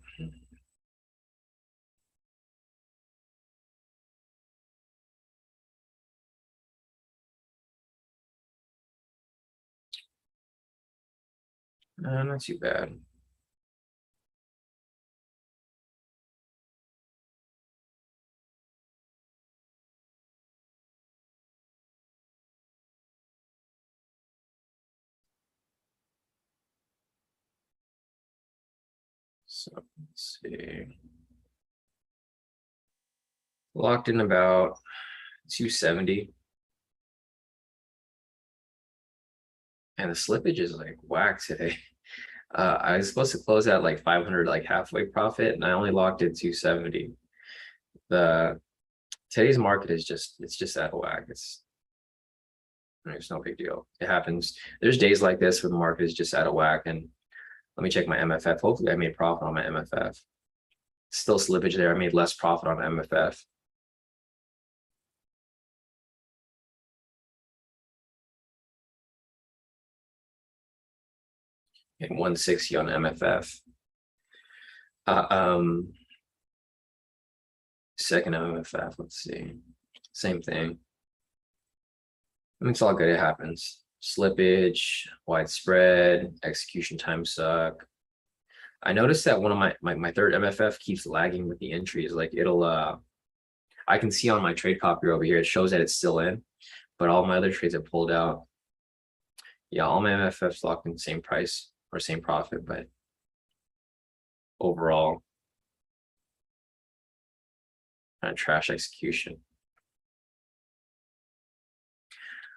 Not too bad. So let's see. Locked in about 270. And the slippage is like whack today. I was supposed to close at like 500, like halfway profit, and I only locked in 270. Today's market is it's just out of whack. It's no big deal. It happens. There's days like this where the market is just out of whack. And let me check my MFF. Hopefully I made profit on my MFF. Still slippage there. I made less profit on MFF. And 160 on MFF. Second MFF, let's see. Same thing. I mean, it's all good. It happens. Slippage, widespread, execution time suck. I noticed that one of my third MFF keeps lagging with the entries. Like it'll I can see on my trade copy over here, it shows that it's still in, but all my other trades have pulled out. Yeah, all my MFFs locked in the same price or same profit, but overall, kind of trash execution.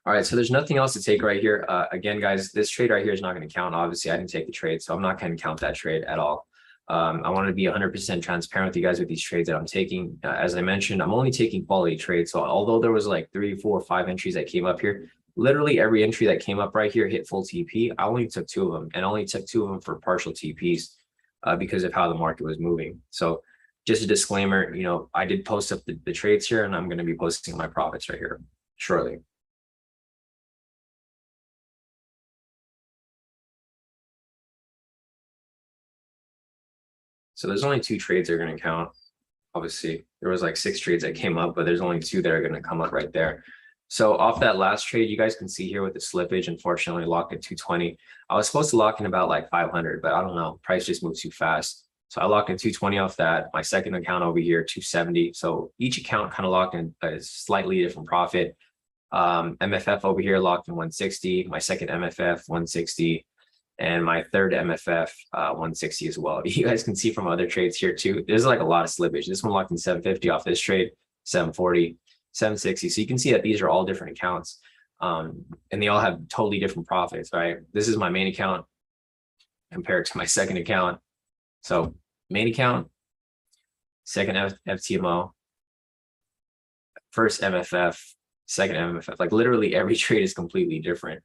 All right, so there's nothing else to take right here. Again, guys, this trade right here is not going to count. Obviously, I didn't take the trade, so I'm not going to count that trade at all. I want to be 100% transparent with you guys with these trades that I'm taking. As I mentioned, I'm only taking quality trades. So although there was like 3, 4, 5 entries that came up here, literally every entry that came up right here hit full TP. I only took 2 of them, and only took 2 of them for partial TPs because of how the market was moving. So just a disclaimer, you know, I did post up the trades here, and I'm going to be posting my profits right here shortly. So there's only 2 trades that are going to count. Obviously, there was like 6 trades that came up, but there's only 2 that are going to come up right there. So off that last trade, you guys can see here with the slippage, unfortunately locked at 220. I was supposed to lock in about like 500, but I don't know. Price just moved too fast. So I locked in 220 off that. My second account over here, 270. So each account kind of locked in a slightly different profit. MFF over here locked in 160. My second MFF, 160. And my third MFF 160 as well. You guys can see from other trades here too. There's like a lot of slippage. This one locked in 750 off this trade, 740, 760. So you can see that these are all different accounts. And they all have totally different profits, right? This is my main account compared to my second account. So main account, second FTMO, first MFF, second MFF. Like literally every trade is completely different.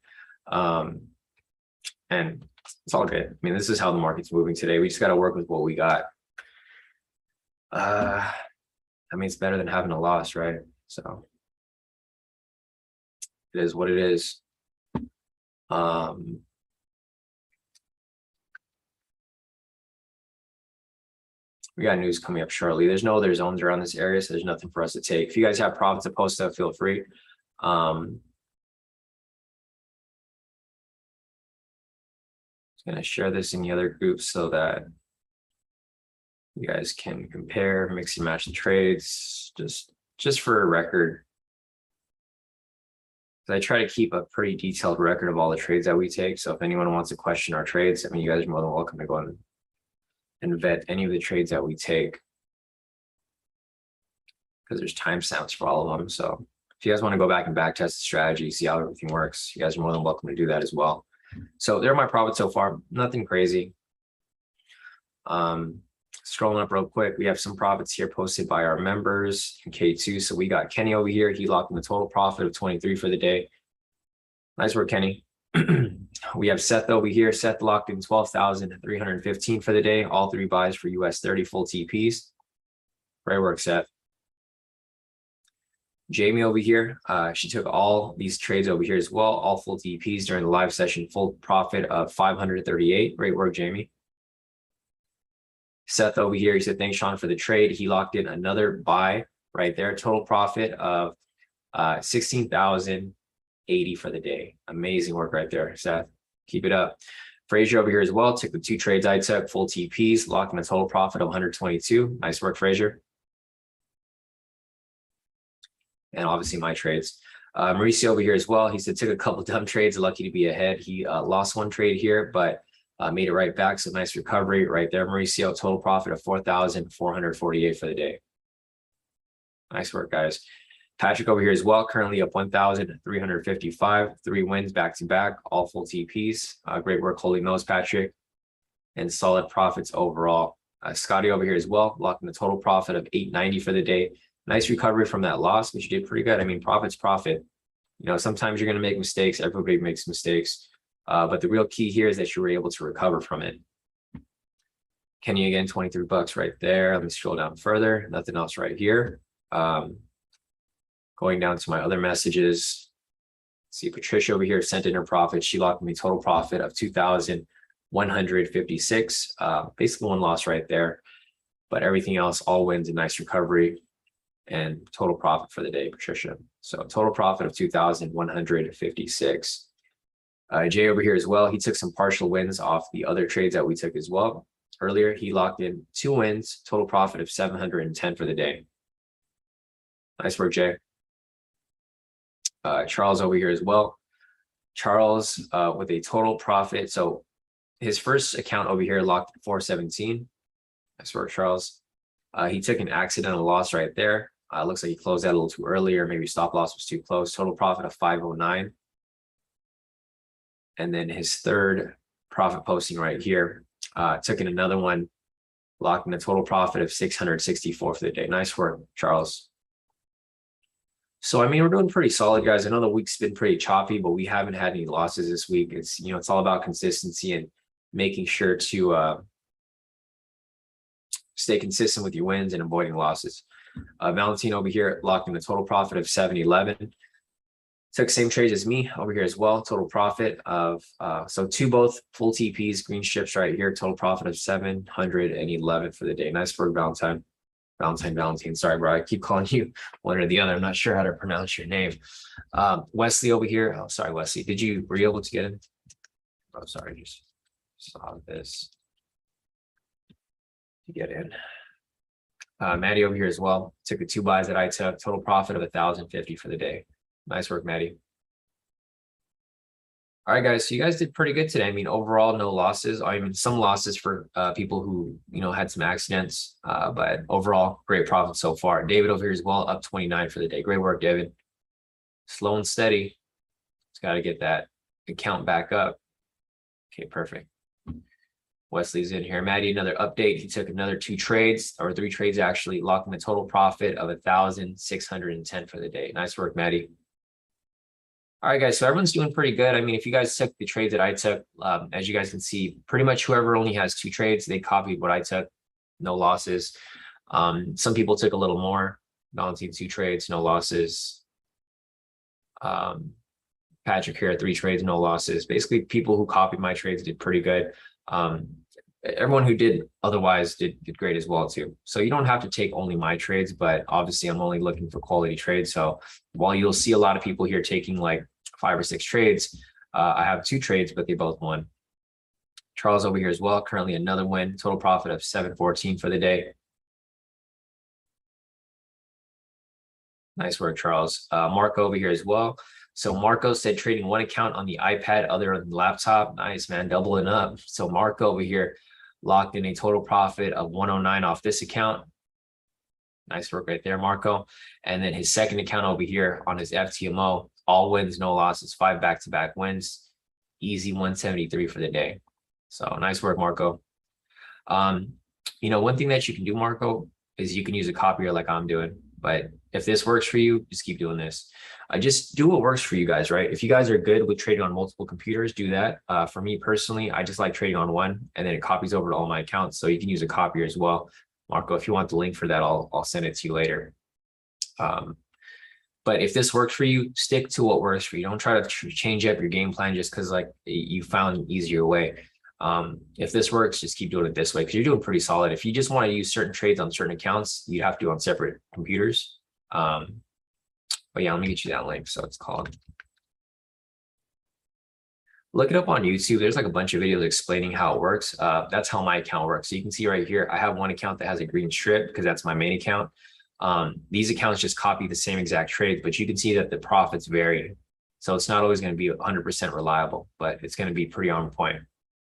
And it's all good. I mean, this is how the market's moving today. We just got to work with what we got. I mean, it's better than having a loss, right? So it is what it is. We got news coming up shortly. There's no other zones around this area, so there's nothing for us to take. If you guys have profits to post up, feel free. Going to share this in the other groups so that you guys can compare, mix and match the trades, just for a record. I try to keep a pretty detailed record of all the trades that we take. So if anyone wants to question our trades, I mean, you guys are more than welcome to go and vet any of the trades that we take, because there's timestamps for all of them. So if you guys want to go back and back test the strategy, see how everything works, you guys are more than welcome to do that as well. So there are my profits so far, nothing crazy. Scrolling up real quick, we have some profits here posted by our members in K2. So we got Kenny over here. He locked in the total profit of 23 for the day. Nice work, Kenny. We have Seth over here. Seth locked in 12,315 for the day. All 3 buys for US30 full TPs. Great work, Seth. Jamie over here, she took all these trades over here as well, all full TPs during the live session, full profit of 538. Great work, Jamie. Seth over here, he said, thanks, Sean, for the trade. He locked in another buy right there, total profit of 16,080 for the day. Amazing work right there, Seth. Keep it up. Frazier over here as well, took the 2 trades I took, full TPs, locked in a total profit of 122. Nice work, Frazier. And obviously my trades. Mauricio over here as well. He said, took a couple dumb trades, lucky to be ahead. He lost 1 trade here, but made it right back. So nice recovery right there, Mauricio. Total profit of 4,448 for the day. Nice work, guys. Patrick over here as well, currently up 1,355, 3 wins back to back, all full TPs. Great work holding those, Patrick. And solid profits overall. Scotty over here as well, locking the total profit of 890 for the day. Nice recovery from that loss, but you did pretty good. I mean, profit's profit. You know, sometimes you're going to make mistakes. Everybody makes mistakes. But the real key here is that you were able to recover from it. Kenny again, 23 bucks right there. Let me scroll down further. Nothing else right here. Going down to my other messages. See, Patricia over here sent in her profit. She locked me total profit of 2,156. Basically 1 loss right there. But everything else, all wins, a nice recovery. And total profit for the day, Patricia. So total profit of 2,156. Jay over here as well. He took some partial wins off the other trades that we took as well. Earlier, he locked in 2 wins, total profit of 710 for the day. Nice work, Jay. Charles over here as well. Charles with a total profit. So his first account over here locked at 417. That's where Charles. He took an accidental loss right there. Looks like he closed out a little too early, or maybe stop loss was too close. Total profit of 509. And then his third profit posting right here, took in another one, locked in a total profit of 664 for the day. Nice work, Charles. So, I mean, we're doing pretty solid, guys. I know the week's been pretty choppy, but we haven't had any losses this week. It's, you know, it's all about consistency and making sure to stay consistent with your wins and avoiding losses. Valentine over here locked in a total profit of 711. Took same trades as me over here as well. Total profit of so both full TPs, green strips right here. Total profit of 711 for the day. Nice work, Valentine. Valentine. Sorry, bro. I keep calling you one or the other. I'm not sure how to pronounce your name. Wesley over here. Oh, sorry, Wesley. Were you able to get in? Oh, sorry. Just saw this to get in. Maddie over here as well. Took the 2 buys that I took. Total profit of 1,050 for the day. Nice work, Maddie. All right, guys. So you guys did pretty good today. I mean, overall, no losses. I mean, some losses for people who, you know, had some accidents, but overall, great profit so far. David over here as well, up 29 for the day. Great work, David. Slow and steady. Just got to get that account back up. Okay, perfect. Wesley's in here. Maddie, another update. He took another 2 trades, or 3 trades actually, locking the total profit of 1,610 for the day. Nice work, Maddie. All right, guys, so everyone's doing pretty good. I mean, if you guys took the trades that I took, as you guys can see, pretty much whoever only has 2 trades, they copied what I took, no losses. Some people took a little more. Valentine, 2 trades, no losses. Patrick here, 3 trades, no losses. Basically, people who copied my trades did pretty good. Everyone who did otherwise did great as well too. So you don't have to take only my trades, but obviously I'm only looking for quality trades. So while you'll see a lot of people here taking like 5 or 6 trades, I have 2 trades, but they both won. Charles over here as well, currently another win, total profit of 714 for the day. Nice work, Charles. Marco over here as well. So Marco said trading 1 account on the iPad, other than the laptop. Nice, man, doubling up. So Marco over here locked in a total profit of 109 off this account. Nice work right there, Marco. And then his second account over here on his FTMO, all wins, no losses, 5 back-to-back wins. Easy 173 for the day. So nice work, Marco. You know, one thing that you can do, Marco, is you can use a copier like I'm doing. But if this works for you, just keep doing this. Just do what works for you guys, right? If you guys are good with trading on multiple computers, do that. For me personally, I just like trading on one, and then it copies over to all my accounts. So you can use a copier as well. Marco, if you want the link for that, I'll send it to you later. But if this works for you, stick to what works for you. Don't try to change up your game plan just because like you found an easier way. If this works, just keep doing it this way because you're doing pretty solid. If you just want to use certain trades on certain accounts, you have to do on separate computers. But yeah, let me get you that link. So it's called. Look it up on YouTube. There's like a bunch of videos explaining how it works. That's how my account works. So you can see right here, I have one account that has a green strip because that's my main account. These accounts just copy the same exact trades, but you can see that the profits vary. So it's not always going to be 100% reliable, but it's going to be pretty on point.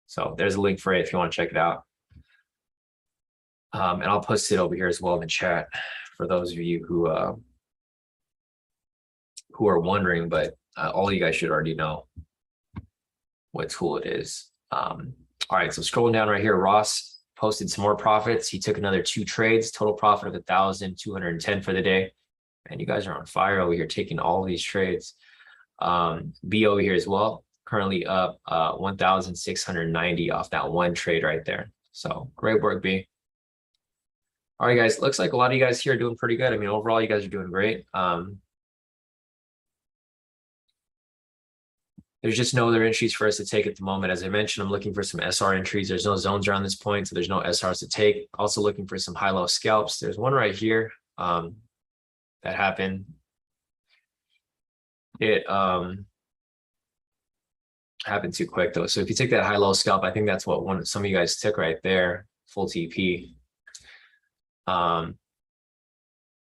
So there's a link for it if you want to check it out. And I'll post it over here as well in the chat for those of you who are wondering, but all you guys should already know what tool it is. All right, so scrolling down right here, Ross posted some more profits. He took another 2 trades, total profit of 1,210 for the day. And you guys are on fire over here, taking all of these trades. B over here as well, currently up 1,690 off that one trade right there. So great work, B. All right, guys, looks like a lot of you guys here are doing pretty good. I mean, overall, you guys are doing great. There's just no other entries for us to take at the moment. As I mentioned, I'm looking for some SR entries. There's no zones around this point, so there's no SRs to take. Also looking for some high-low scalps. There's one right here that happened. It happened too quick though. So if you take that high-low scalp, I think that's what some of you guys took right there, full TP.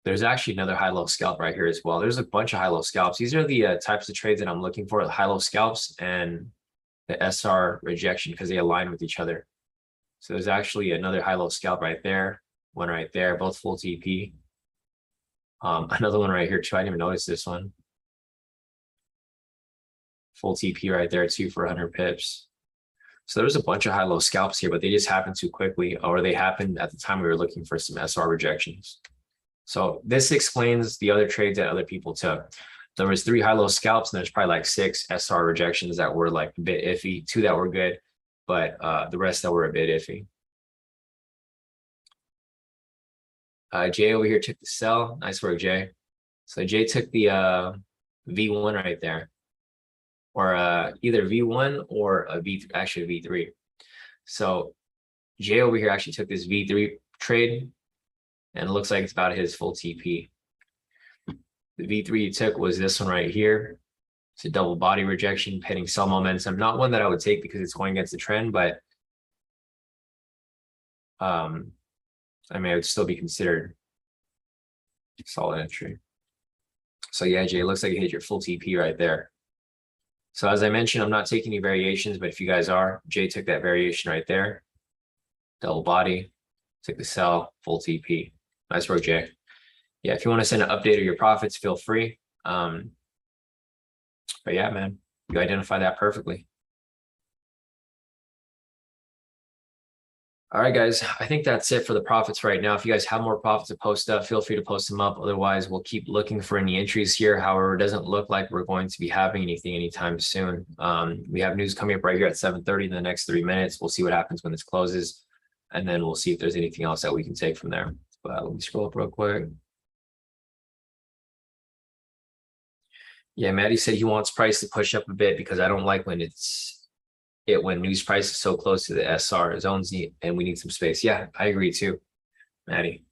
There's actually another high-low scalp right here as well. There's a bunch of high-low scalps. These are the types of trades that I'm looking for, the high-low scalps and the SR rejection, because they align with each other. So there's actually another high-low scalp right there, one right there, both full TP. Another one right here too. I didn't even notice this one. Full TP right there too for 100 pips. So there's a bunch of high-low scalps here, but they just happened too quickly, or they happened at the time we were looking for some SR rejections. So this explains the other trades that other people took. There was 3 high-low scalps, and there's probably like 6 SR rejections that were like a bit iffy, 2 that were good, but the rest that were a bit iffy. Jay over here took the sell. Nice work, Jay. So Jay took the V1 right there, or either V1 or a V, actually V3. So Jay over here actually took this V3 trade, and it looks like it's about his full TP. The V3 he took was this one right here. It's a double body rejection, hitting sell momentum. Not one that I would take because it's going against the trend, but I mean, it would still be considered solid entry. So yeah, Jay, it looks like you hit your full TP right there. So as I mentioned, I'm not taking any variations, but if you guys are, Jay took that variation right there. Double body, took the sell, full TP. Nice work, Jay. Yeah, if you want to send an update of your profits, feel free. But yeah, man, you identify that perfectly. All right, guys, I think that's it for the profits right now. If you guys have more profits to post up, feel free to post them up. Otherwise, we'll keep looking for any entries here. However, it doesn't look like we're going to be having anything anytime soon. We have news coming up right here at 7:30 in the next 3 minutes. We'll see what happens when this closes, and then we'll see if there's anything else that we can take from there. But let me scroll up real quick. Yeah, Maddie said he wants price to push up a bit because I don't like when when news price is so close to the SR zones and we need some space. Yeah, I agree too, Maddie.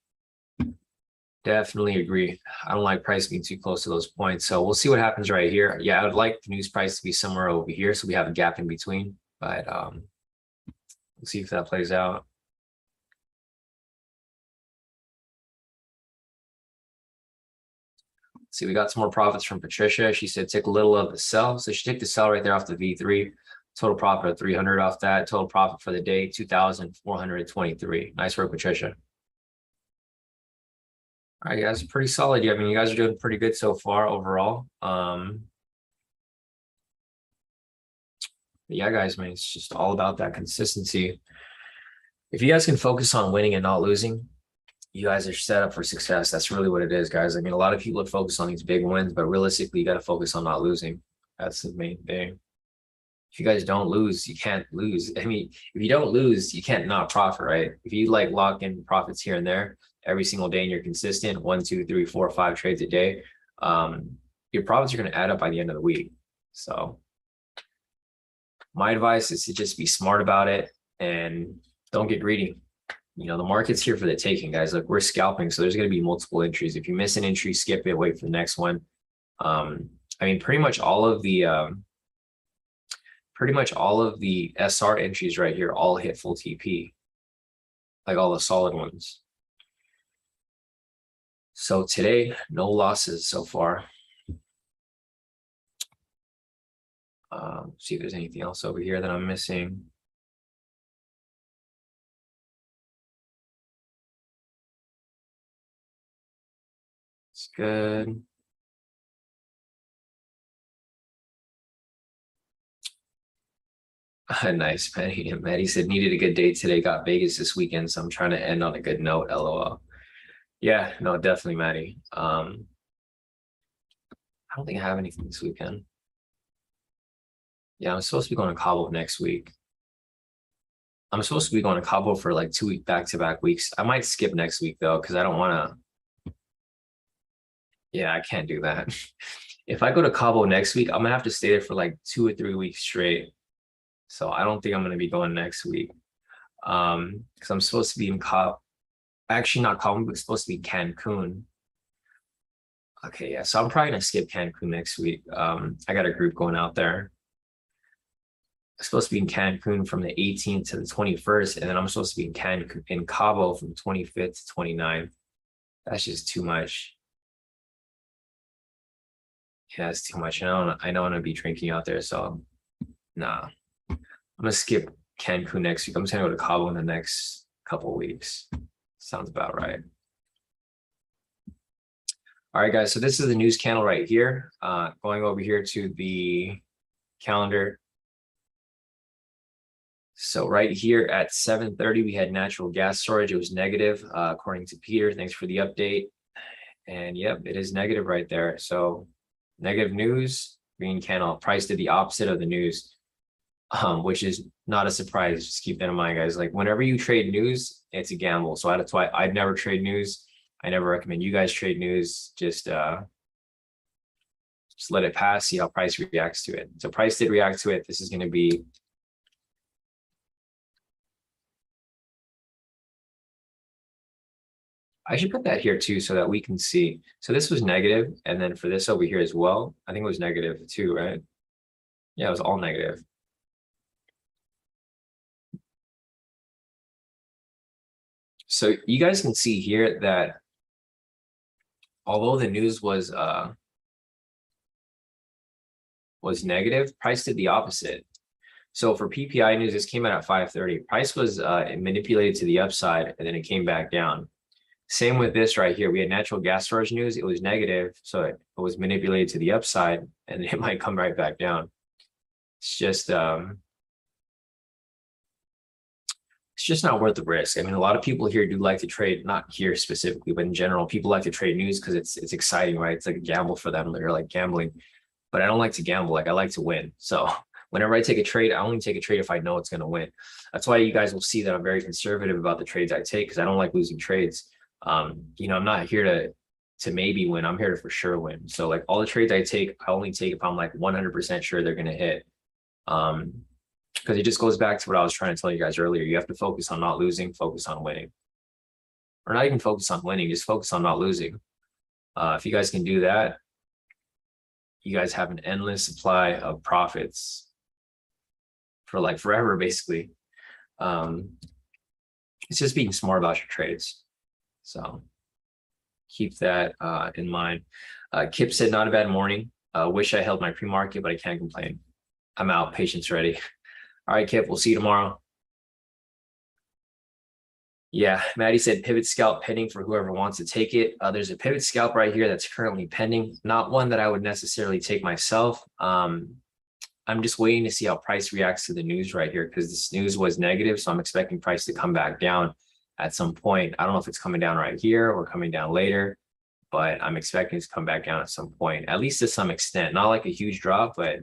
Definitely agree. I don't like price being too close to those points. So we'll see what happens right here. Yeah, I would like the news price to be somewhere over here so we have a gap in between. But we'll see if that plays out. See, we got some more profits from Patricia. She said take a little of the sell. So she took the sell right there off the V3. Total profit of 300 off that. Total profit for the day, 2,423. Nice work, Patricia. All right, guys, pretty solid. Yeah, I mean, you guys are doing pretty good so far overall. Yeah, guys, I mean, it's just all about that consistency. If you guys can focus on winning and not losing, you guys are set up for success. That's really what it is, guys. I mean, a lot of people are focused on these big wins, but realistically, you got to focus on not losing. That's the main thing. If you guys don't lose, you can't lose. I mean, if you don't lose, you can't not profit, right? If you like lock in profits here and there every single day and you're consistent, 1, 2, 3, 4, 5 trades a day, your profits are going to add up by the end of the week. So my advice is to just be smart about it and don't get greedy. You know, the market's here for the taking, guys. Look, we're scalping, so there's going to be multiple entries. If you miss an entry, skip it, wait for the next one. I mean, pretty much all of the SR entries right here all hit full TP, like all the solid ones. So today, no losses so far. See if there's anything else over here that I'm missing. It's good. Nice, Maddie. Maddie said needed a good day today. Got Vegas this weekend, so I'm trying to end on a good note. LOL. Yeah, no, definitely, Maddie. I don't think I have anything this weekend. Yeah, I'm supposed to be going to Cabo next week. I'm supposed to be going to Cabo for like 2-week back-to-back weeks. I might skip next week though, because I don't want to. Yeah, I can't do that. If I go to Cabo next week, I'm gonna have to stay there for like 2 or 3 weeks straight. So I don't think I'm gonna be going next week. Because I'm supposed to be in Cabo. Actually, not Cabo, but supposed to be Cancun. Okay, yeah. So I'm probably gonna skip Cancun next week. I got a group going out there. I'm supposed to be in Cancun from the 18th to the 21st, and then I'm supposed to be in Cancun in Cabo from 25th to 29th. That's just too much. Yeah, it's too much. I know I'm gonna be drinking out there, so nah. I'm gonna skip Cancun next week. I'm just gonna go to Cabo in the next couple of weeks. Sounds about right. All right, guys. So this is the news candle right here. Going over here to the calendar. So right here at 7:30, we had natural gas storage. It was negative, according to Peter. Thanks for the update. And yep, it is negative right there. So negative news, green candle. Price did the opposite of the news, which is not a surprise. Just keep that in mind, guys. Like whenever you trade news, it's a gamble. So that's why I'd never trade news. I never recommend you guys trade news. Just let it pass, see how price reacts to it. So price did react to it. This is going to be I should put that here too so that we can see. So this was negative, and then for this over here as well, I think it was negative too, right? Yeah, it was all negative. So you guys can see here that although the news was negative, price did the opposite. So for PPI news, this came out at 5:30. Price was manipulated to the upside, and then it came back down. Same with this right here. We had natural gas storage news. It was negative, so it was manipulated to the upside, and it might come right back down. It's just not worth the risk. I mean, a lot of people here do like to trade, not here specifically, but in general, people like to trade news because it's exciting, right? It's like a gamble for them. They're like gambling, but I don't like to gamble. Like I like to win. So whenever I take a trade, I only take a trade if I know it's going to win. That's why you guys will see that I'm very conservative about the trades I take because I don't like losing trades. I'm not here to maybe win. I'm here to for sure win. So like all the trades I take, I only take if I'm like 100% sure they're going to hit. Because it just goes back to what I was trying to tell you guys earlier. You have to focus on not losing, focus on winning. Or not even focus on winning, just focus on not losing. If you guys can do that, you guys have an endless supply of profits for like forever, basically. It's just being smart about your trades. So keep that in mind. Kip said, not a bad morning. Wish I held my pre-market, but I can't complain. I'm out. Patience ready. All right, Kip, we'll see you tomorrow. Yeah, Maddie said pivot scalp pending for whoever wants to take it. There's a pivot scalp right here that's currently pending. Not one that I would necessarily take myself. I'm just waiting to see how price reacts to the news right here because this news was negative. So I'm expecting price to come back down at some point. I don't know if it's coming down right here or coming down later, but I'm expecting it to come back down at some point, at least to some extent. Not like a huge drop, but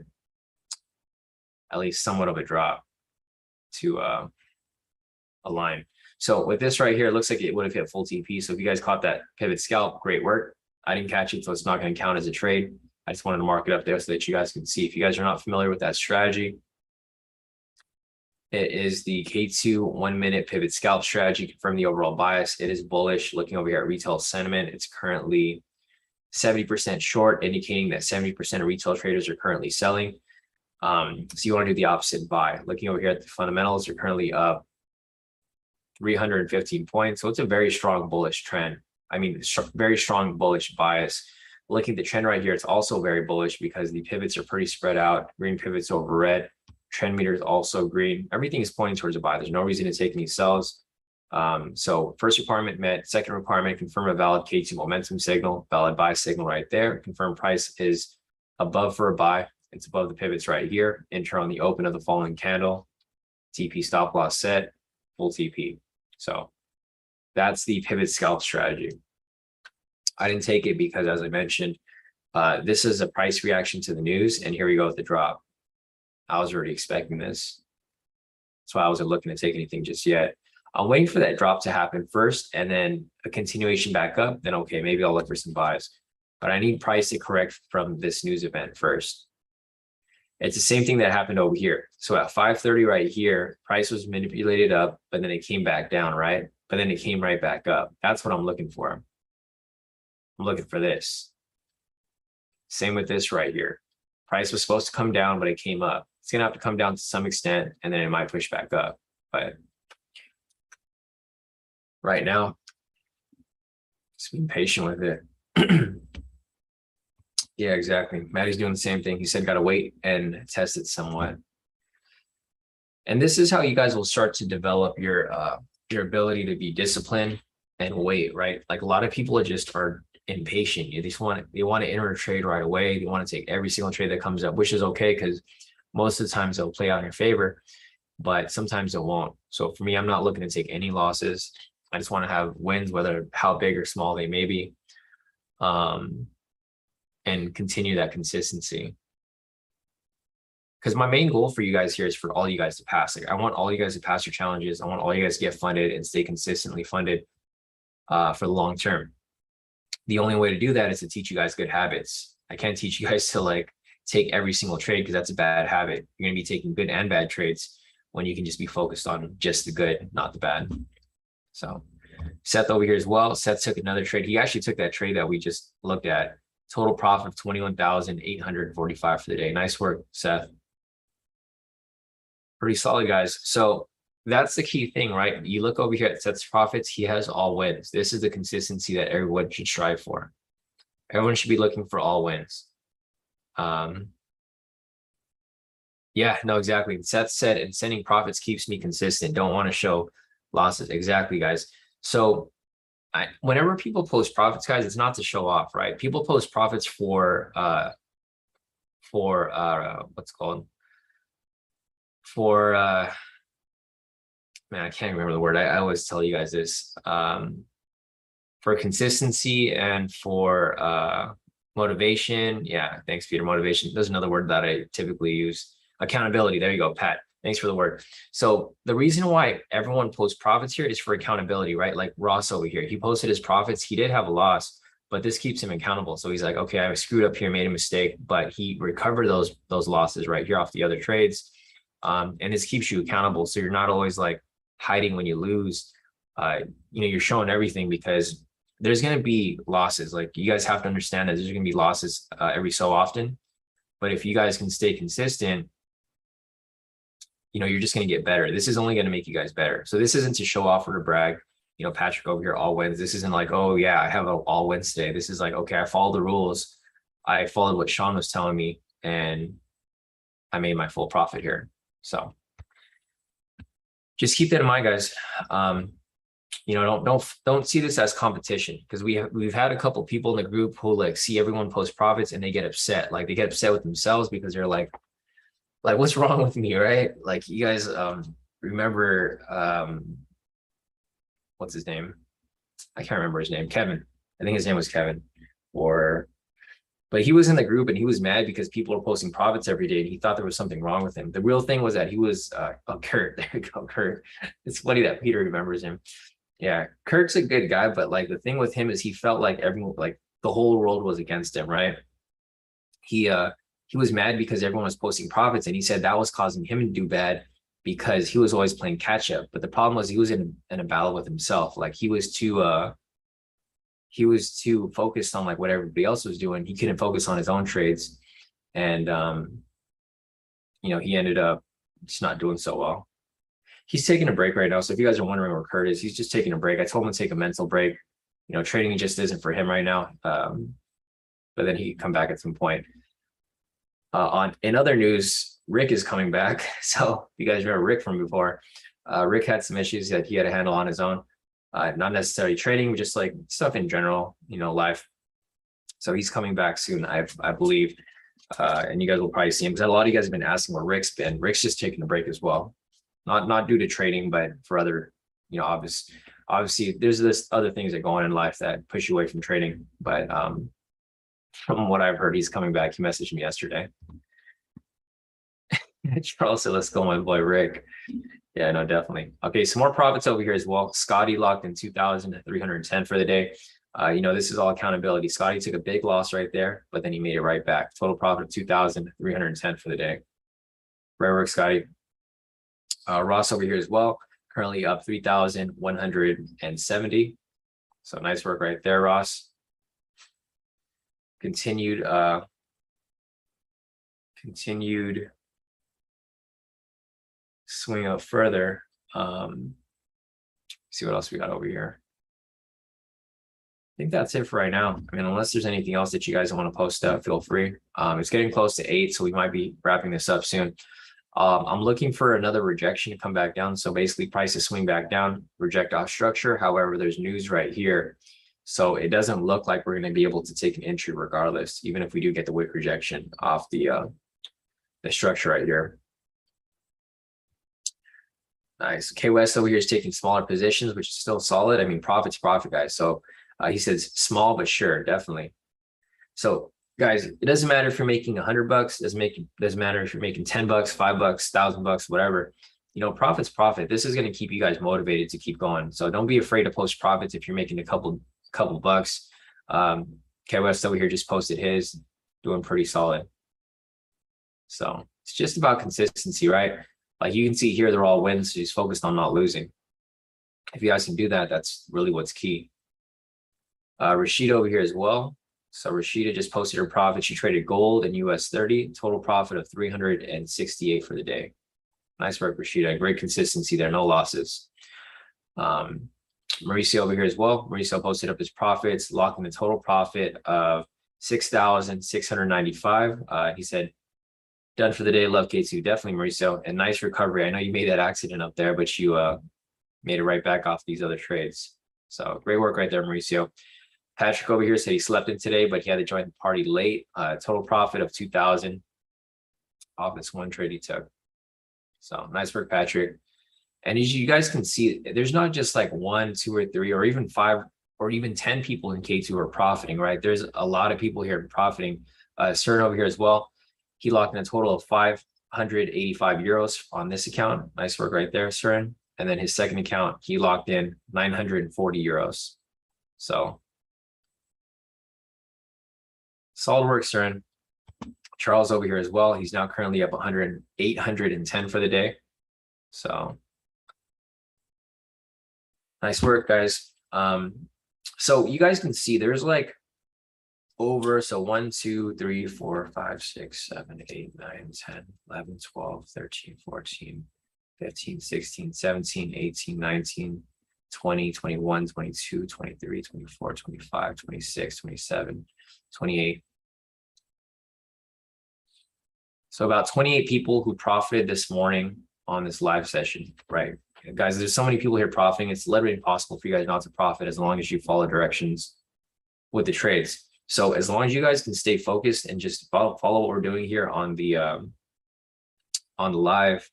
at least somewhat of a drop to align. So with this right here, it looks like it would have hit full TP. So if you guys caught that pivot scalp, great work. I didn't catch it, so it's not going to count as a trade. I just wanted to mark it up there so that you guys can see. If you guys are not familiar with that strategy, it is the K2 1-minute pivot scalp strategy. Confirm the overall bias. It is bullish. Looking over here at retail sentiment, it's currently 70% short, indicating that 70% of retail traders are currently selling. So you want to do the opposite buy. Looking over here at the fundamentals, are currently up 315 points. So it's a very strong bullish trend. I mean, very strong bullish bias. Looking at the trend right here, it's also very bullish because the pivots are pretty spread out. Green pivots over red. Trend meter is also green. Everything is pointing towards a buy. There's no reason to take any sells. So first requirement met. Second requirement, confirm a valid K2 momentum signal, valid buy signal right there. Confirm price is above for a buy. It's above the pivots right here. Enter on the open of the following candle. TP stop loss set, full TP. So that's the pivot scalp strategy. I didn't take it because, as I mentioned, this is a price reaction to the news. And here we go with the drop. I was already expecting this. That's why I wasn't looking to take anything just yet. I'm waiting for that drop to happen first and then a continuation back up. Then, okay, maybe I'll look for some buys. But I need price to correct from this news event first. It's the same thing that happened over here. So at 5:30 right here, price was manipulated up, but then it came back down, right? But then it came right back up. That's what I'm looking for. I'm looking for this. Same with this right here. Price was supposed to come down, but it came up. It's going to have to come down to some extent, and then it might push back up. But right now, Just being patient with it. Yeah, exactly. Maddie's doing the same thing. He said, got to wait and test it somewhat. And this is how you guys will start to develop your ability to be disciplined and wait, right? Like a lot of people are impatient. They want to enter a trade right away. They want to take every single trade that comes up, which is okay because most of the times they'll play out in your favor, but sometimes it won't. So for me, I'm not looking to take any losses. I just want to have wins, whether how big or small they may be, and continue that consistency. Because my main goal for you guys here is for all you guys to pass. Like I want all you guys to pass your challenges. I want all you guys to get funded and stay consistently funded for the long term. The only way to do that is to teach you guys good habits. I can't teach you guys to like take every single trade because that's a bad habit. You're going to be taking good and bad trades when you can just be focused on just the good, not the bad. So Seth over here as well. Seth took another trade. He actually took that trade that we just looked at. Total profit of 21,845 for the day. Nice work, Seth. Pretty solid, guys. So that's the key thing, right? You look over here at Seth's profits. He has all wins. This is the consistency that everyone should strive for. Everyone should be looking for all wins. Yeah, no, exactly. Seth said, and sending profits keeps me consistent. Don't want to show losses. Exactly, guys. So whenever people post profits, guys, it's not to show off, right? People post profits for what's called for man, I can't remember the word. I always tell you guys this, for consistency and for motivation. Yeah, thanks, Peter. Motivation. There's another word that I typically use. Accountability. There you go, Pat. Thanks for the word. So the reason why everyone posts profits here is for accountability, right? Like Ross over here, he posted his profits. He did have a loss, but this keeps him accountable. So he's like, okay, I screwed up here, made a mistake, but he recovered those losses right here off the other trades. And this keeps you accountable. So you're not always like hiding when you lose. You're showing everything because there's going to be losses. Like you guys have to understand that there's going to be losses every so often. But if you guys can stay consistent, you're just going to get better. This is only going to make you guys better. So this isn't to show off or to brag. Patrick over here all wins. This isn't like, oh yeah, I have an all wins today. This is like, okay, I followed the rules. I followed what Sean was telling me and I made my full profit here. So just keep that in mind, guys. Don't see this as competition because we've had a couple people in the group who like see everyone post profits and they get upset. Like they get upset with themselves because they're like what's wrong with me, right? Like you guys remember what's his name? I can't remember his name. Kevin. I think his name was Kevin. But he was in the group and he was mad because people were posting profits every day and he thought there was something wrong with him. The real thing was that he was Kurt. There you go, Kurt. It's funny that Peter remembers him. Yeah, Kurt's a good guy, but like the thing with him is he felt like everyone, like the whole world was against him, right? He was mad because everyone was posting profits and he said that was causing him to do bad because he was always playing catch up. But the problem was he was in a battle with himself. Like he was too focused on like what everybody else was doing. He couldn't focus on his own trades. And he ended up just not doing so well. He's taking a break right now. So if you guys are wondering where Kurt is, he's just taking a break. I told him to take a mental break. Trading just isn't for him right now. But then he can come back at some point. In other news, Rick is coming back. So if you guys remember Rick from before, Rick had some issues that he had to handle on his own. Not necessarily trading, just like stuff in general, life. So he's coming back soon, I believe. And you guys will probably see him because a lot of you guys have been asking where Rick's been. Rick's just taking a break as well. Not due to trading, but for other, obviously there's this other things that go on in life that push you away from trading. But from what I've heard, he's coming back. He messaged me yesterday. Charles said, let's go, my boy Rick. Yeah, no, definitely. Okay, some more profits over here as well. Scotty locked in 2,310 for the day. This is all accountability. Scotty took a big loss right there, but then he made it right back. Total profit of 2,310 for the day. Great work, Scotty. Ross over here as well, currently up 3,170. So nice work right there, Ross. Continued swing up further. See what else we got over here. think that's it for right now. I mean, unless there's anything else that you guys want to post up, feel free. It's getting close to 8, so we might be wrapping this up soon. I'm looking for another rejection to come back down. So basically prices swing back down, reject off structure. However, there's news right here. So it doesn't look like we're going to be able to take an entry regardless, even if we do get the wick rejection off the structure right here. Nice. KWest over here is taking smaller positions, which is still solid. I mean, profit's profit, guys. So he says small, but sure, definitely. So guys, it doesn't matter if you're making $100, doesn't matter if you're making $10, $5, $1,000, whatever. You know, profit's profit. This is going to keep you guys motivated to keep going. So don't be afraid to post profits if you're making a couple bucks. KWest over here just posted his, doing pretty solid. So it's just about consistency, right? Like you can see here, they're all wins. So he's focused on not losing. If you guys can do that, that's really what's key. Rashida over here as well. So Rashida just posted her profit. She traded gold and US30, total profit of 368 for the day. Nice work, Rashida. Great consistency there, no losses. Mauricio over here as well. Mauricio posted up his profits, locking the total profit of 6,695. He said, done for the day. Love K2. Definitely, Mauricio. And nice recovery. I know you made that accident up there, but you made it right back off these other trades. So great work right there, Mauricio. Patrick over here said he slept in today, but he had to join the party late. Total profit of 2,000 off this one trade he took. So nice work, Patrick. And as you guys can see, there's not just like 1, 2, or 3, or even 5, or even 10 people in K2 are profiting, right? There's a lot of people here profiting. CERN over here as well. He locked in a total of 585 euros on this account. Nice work right there, CERN. And then his second account, he locked in 940 euros. So solid work, CERN. Charles over here as well. He's now currently up 810 for the day. So nice work, guys. So you guys can see there's like over, so 1, 2, 3, 4, 5, 6, 7, 8, 9, 10, 11, 12, 13, 14, 15, 16, 17, 18, 19, 20, 21, 22, 23, 24, 25, 26, 27, 28. So about 28 people who profited this morning on this live session, right? Guys, there's so many people here profiting. It's literally impossible for you guys not to profit as long as you follow directions with the trades. So as long as you guys can stay focused and just follow what we're doing here on the live,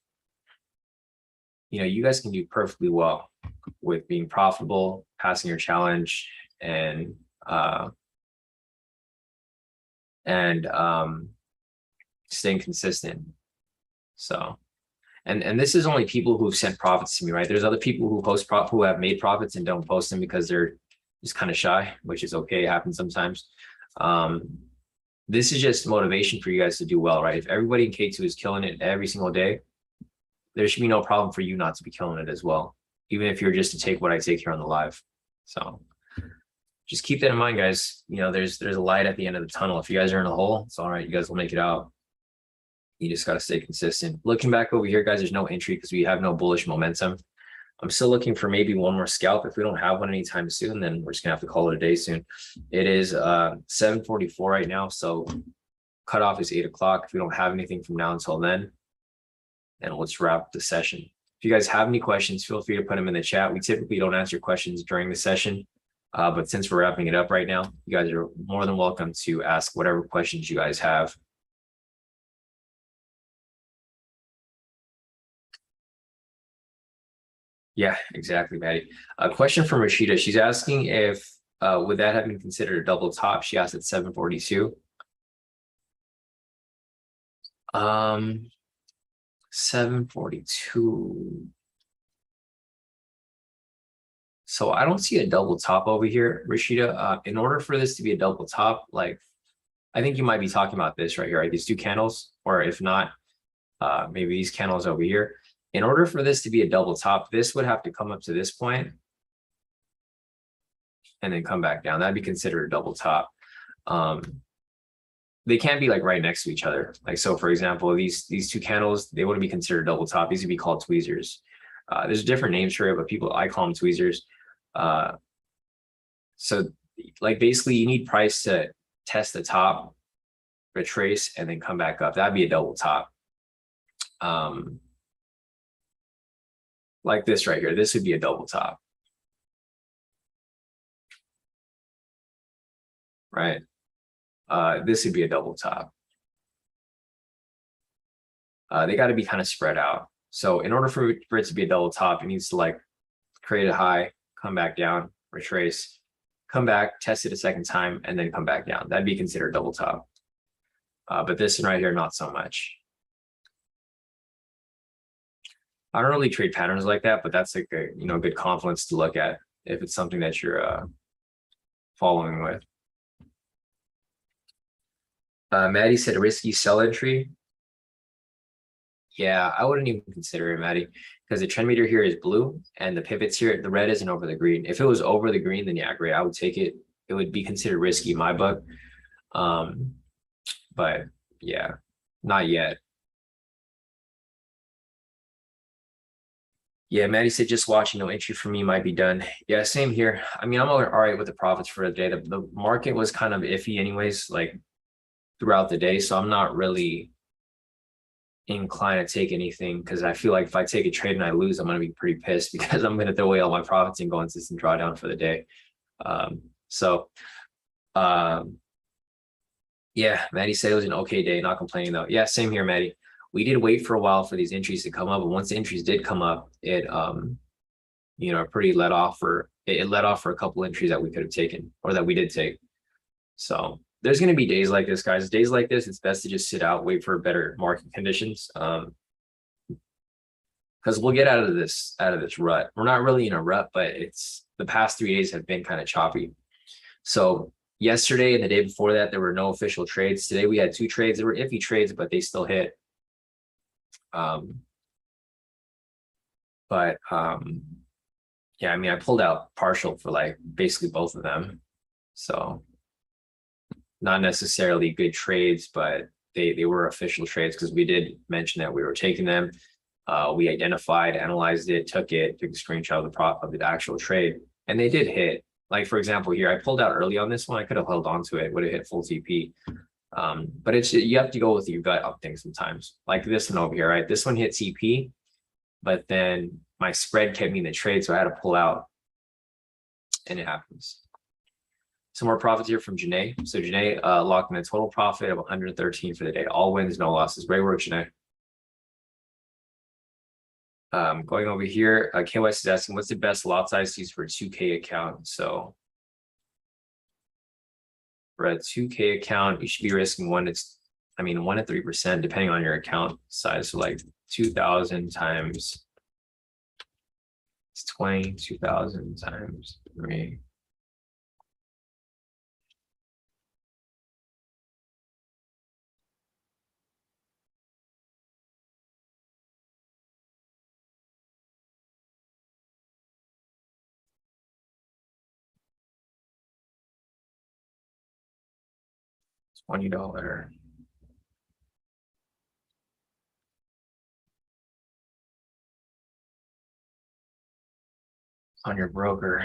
you know, you guys can do perfectly well with being profitable, passing your challenge, and staying consistent. So, and this is only people who've sent profits to me, right? There's other people who who have made profits and don't post them because they're just kind of shy, which is okay. It happens sometimes. This is just motivation for you guys to do well, right? If everybody in K2 is killing it every single day, there should be no problem for you not to be killing it as well, even if you're just to take what I take here on the live. So just keep that in mind, guys. You know, there's a light at the end of the tunnel. If you guys are in a hole, it's all right. You guys will make it out. You just got to stay consistent. Looking back over here, guys, there's no entry because we have no bullish momentum. I'm still looking for maybe one more scalp. If we don't have one anytime soon, then we're just gonna have to call it a day soon. It is 7:44 right now, so cutoff is 8 o'clock. If we don't have anything from now until then let's wrap the session. If you guys have any questions, feel free to put them in the chat. We typically don't answer questions during the session, but since we're wrapping it up right now, you guys are more than welcome to ask whatever questions you guys have. Yeah, exactly, Maddie. A question from Rashida. She's asking if would that have been considered a double top? She asked at 742. 742. So I don't see a double top over here, Rashida. In order for this to be a double top, like I think you might be talking about this right here, right? These two candles, or if not, maybe these candles over here. In order for this to be a double top, this would have to come up to this point and then come back down. That'd be considered a double top. They can't be like right next to each other. Like, so for example, these two candles, they wouldn't be considered double top. These would be called tweezers. There's different names for it, but I call them tweezers. So like basically you need price to test the top, retrace, and then come back up. That'd be a double top. Like this right here, this would be a double top, right? This would be a double top. They got to be kind of spread out. So in order for it to be a double top, it needs to like create a high, come back down, retrace, come back, test it a second time, and then come back down. That'd be considered double top. But this one right here, not so much. I don't really trade patterns like that, but that's like a good confluence to look at if it's something that you're following with. Maddie said a risky sell entry. Yeah, I wouldn't even consider it, Maddie, because the trend meter here is blue and the pivots here, the red isn't over the green. If it was over the green, then yeah, great, I would take it. It would be considered risky in my book. But yeah, not yet. Yeah, Maddie said just watching, no entry for me, might be done. Yeah, same here. I mean, I'm all right with the profits for the day. The market was kind of iffy anyways, like throughout the day. So I'm not really inclined to take anything because I feel like if I take a trade and I lose, I'm going to be pretty pissed because I'm going to throw away all my profits and go into some drawdown for the day. Yeah, Maddie said it was an okay day, not complaining though. Yeah, same here, Maddie. We did wait for a while for these entries to come up, and once the entries did come up, it pretty let off for a couple entries that we could have taken or that we did take. So there's going to be days like this, guys. Days like this, it's best to just sit out, wait for better market conditions. Because we'll get out of this rut. We're not really in a rut, but it's the past 3 days have been kind of choppy. So yesterday and the day before that, there were no official trades. Today we had 2 trades. They were iffy trades, but they still hit. Yeah, I mean, I pulled out partial for like basically both of them. So not necessarily good trades, but they were official trades because we did mention that we were taking them. We identified, analyzed it, took a screenshot of the actual trade, and they did hit. Like for example, here I pulled out early on this one. I could have held on to it, would have hit full TP. But you have to go with your gut on things sometimes. Like this one over here, right? This one hit TP, but then my spread kept me in the trade, so I had to pull out, and it happens. Some more profits here from Janae. So Janae locked in a total profit of 113 for the day. All wins, no losses. Great work, Janae. Going over here, KYS is asking, what's the best lot size to use for a 2K account? So for a 2K account, you should be risking 1 to 3%, depending on your account size. So like 2,000 times it's 20, 2,000 times 3. $20 on your broker.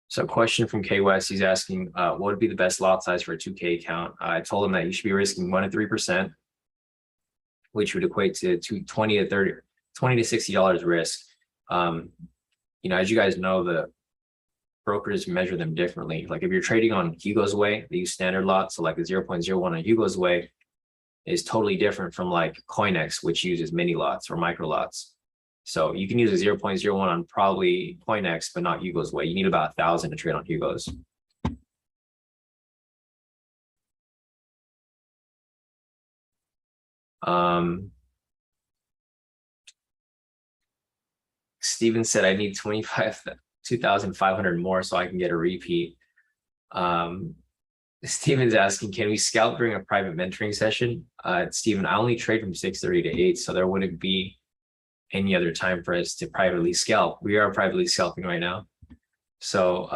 So question from K West, he's asking, what would be the best lot size for a 2K account? I told him that you should be risking 1 to 3%, which would equate to $20 to $60 risk. As you guys know, the brokers measure them differently. Like if you're trading on Hugo's way, they use standard lots. So like the 0.01 on Hugo's way is totally different from like CoinEx, which uses mini lots or micro lots. So you can use a 0.01 on probably CoinEx, but not Hugo's way. You need about 1,000 to trade on Hugo's. Steven said I need 2,500 more so I can get a repeat. Steven's asking, can we scalp during a private mentoring session? Steven, I only trade from 6:30 to 8, so there wouldn't be any other time for us to privately scalp. We are privately scalping right now. So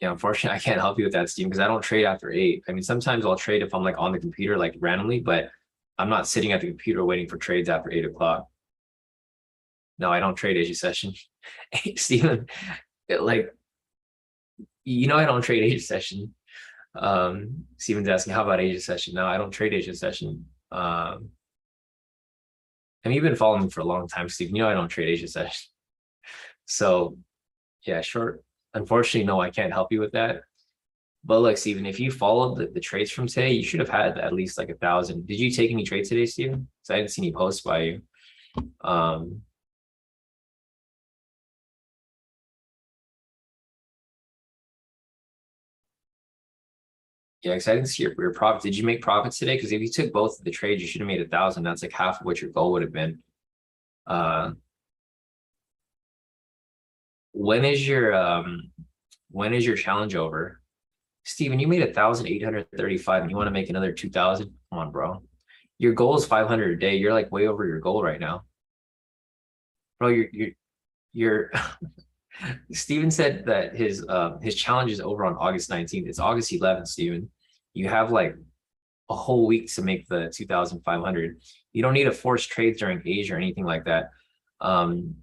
unfortunately I can't help you with that, Steven, because I don't trade after 8. I mean, sometimes I'll trade if I'm like on the computer, like randomly, but I'm not sitting at the computer waiting for trades after 8 o'clock. No, I don't trade Asia session. Hey, Steven, like, I don't trade Asia session. Steven's asking, how about Asia session? No, I don't trade Asia session. And you've been following me for a long time, Steven. I don't trade Asia session. So yeah, sure. Unfortunately, no, I can't help you with that. But look, Steven, if you followed the trades from today, you should have had at least like 1,000. Did you take any trades today, Steven? Because I didn't see any posts by you. Um, yeah, because I didn't see your profit. Did you make profits today? Because if you took both of the trades, you should have made 1,000. That's like half of what your goal would have been. Uh, when is your challenge over? Steven, you made 1,835 and you want to make another 2,000? Come on, bro. Your goal is 500 a day. You're like way over your goal right now. Bro, you're Steven said that his challenge is over on August 19th. It's August 11th, Steven. You have like a whole week to make the 2,500. You don't need to force trades during Asia or anything like that. Um,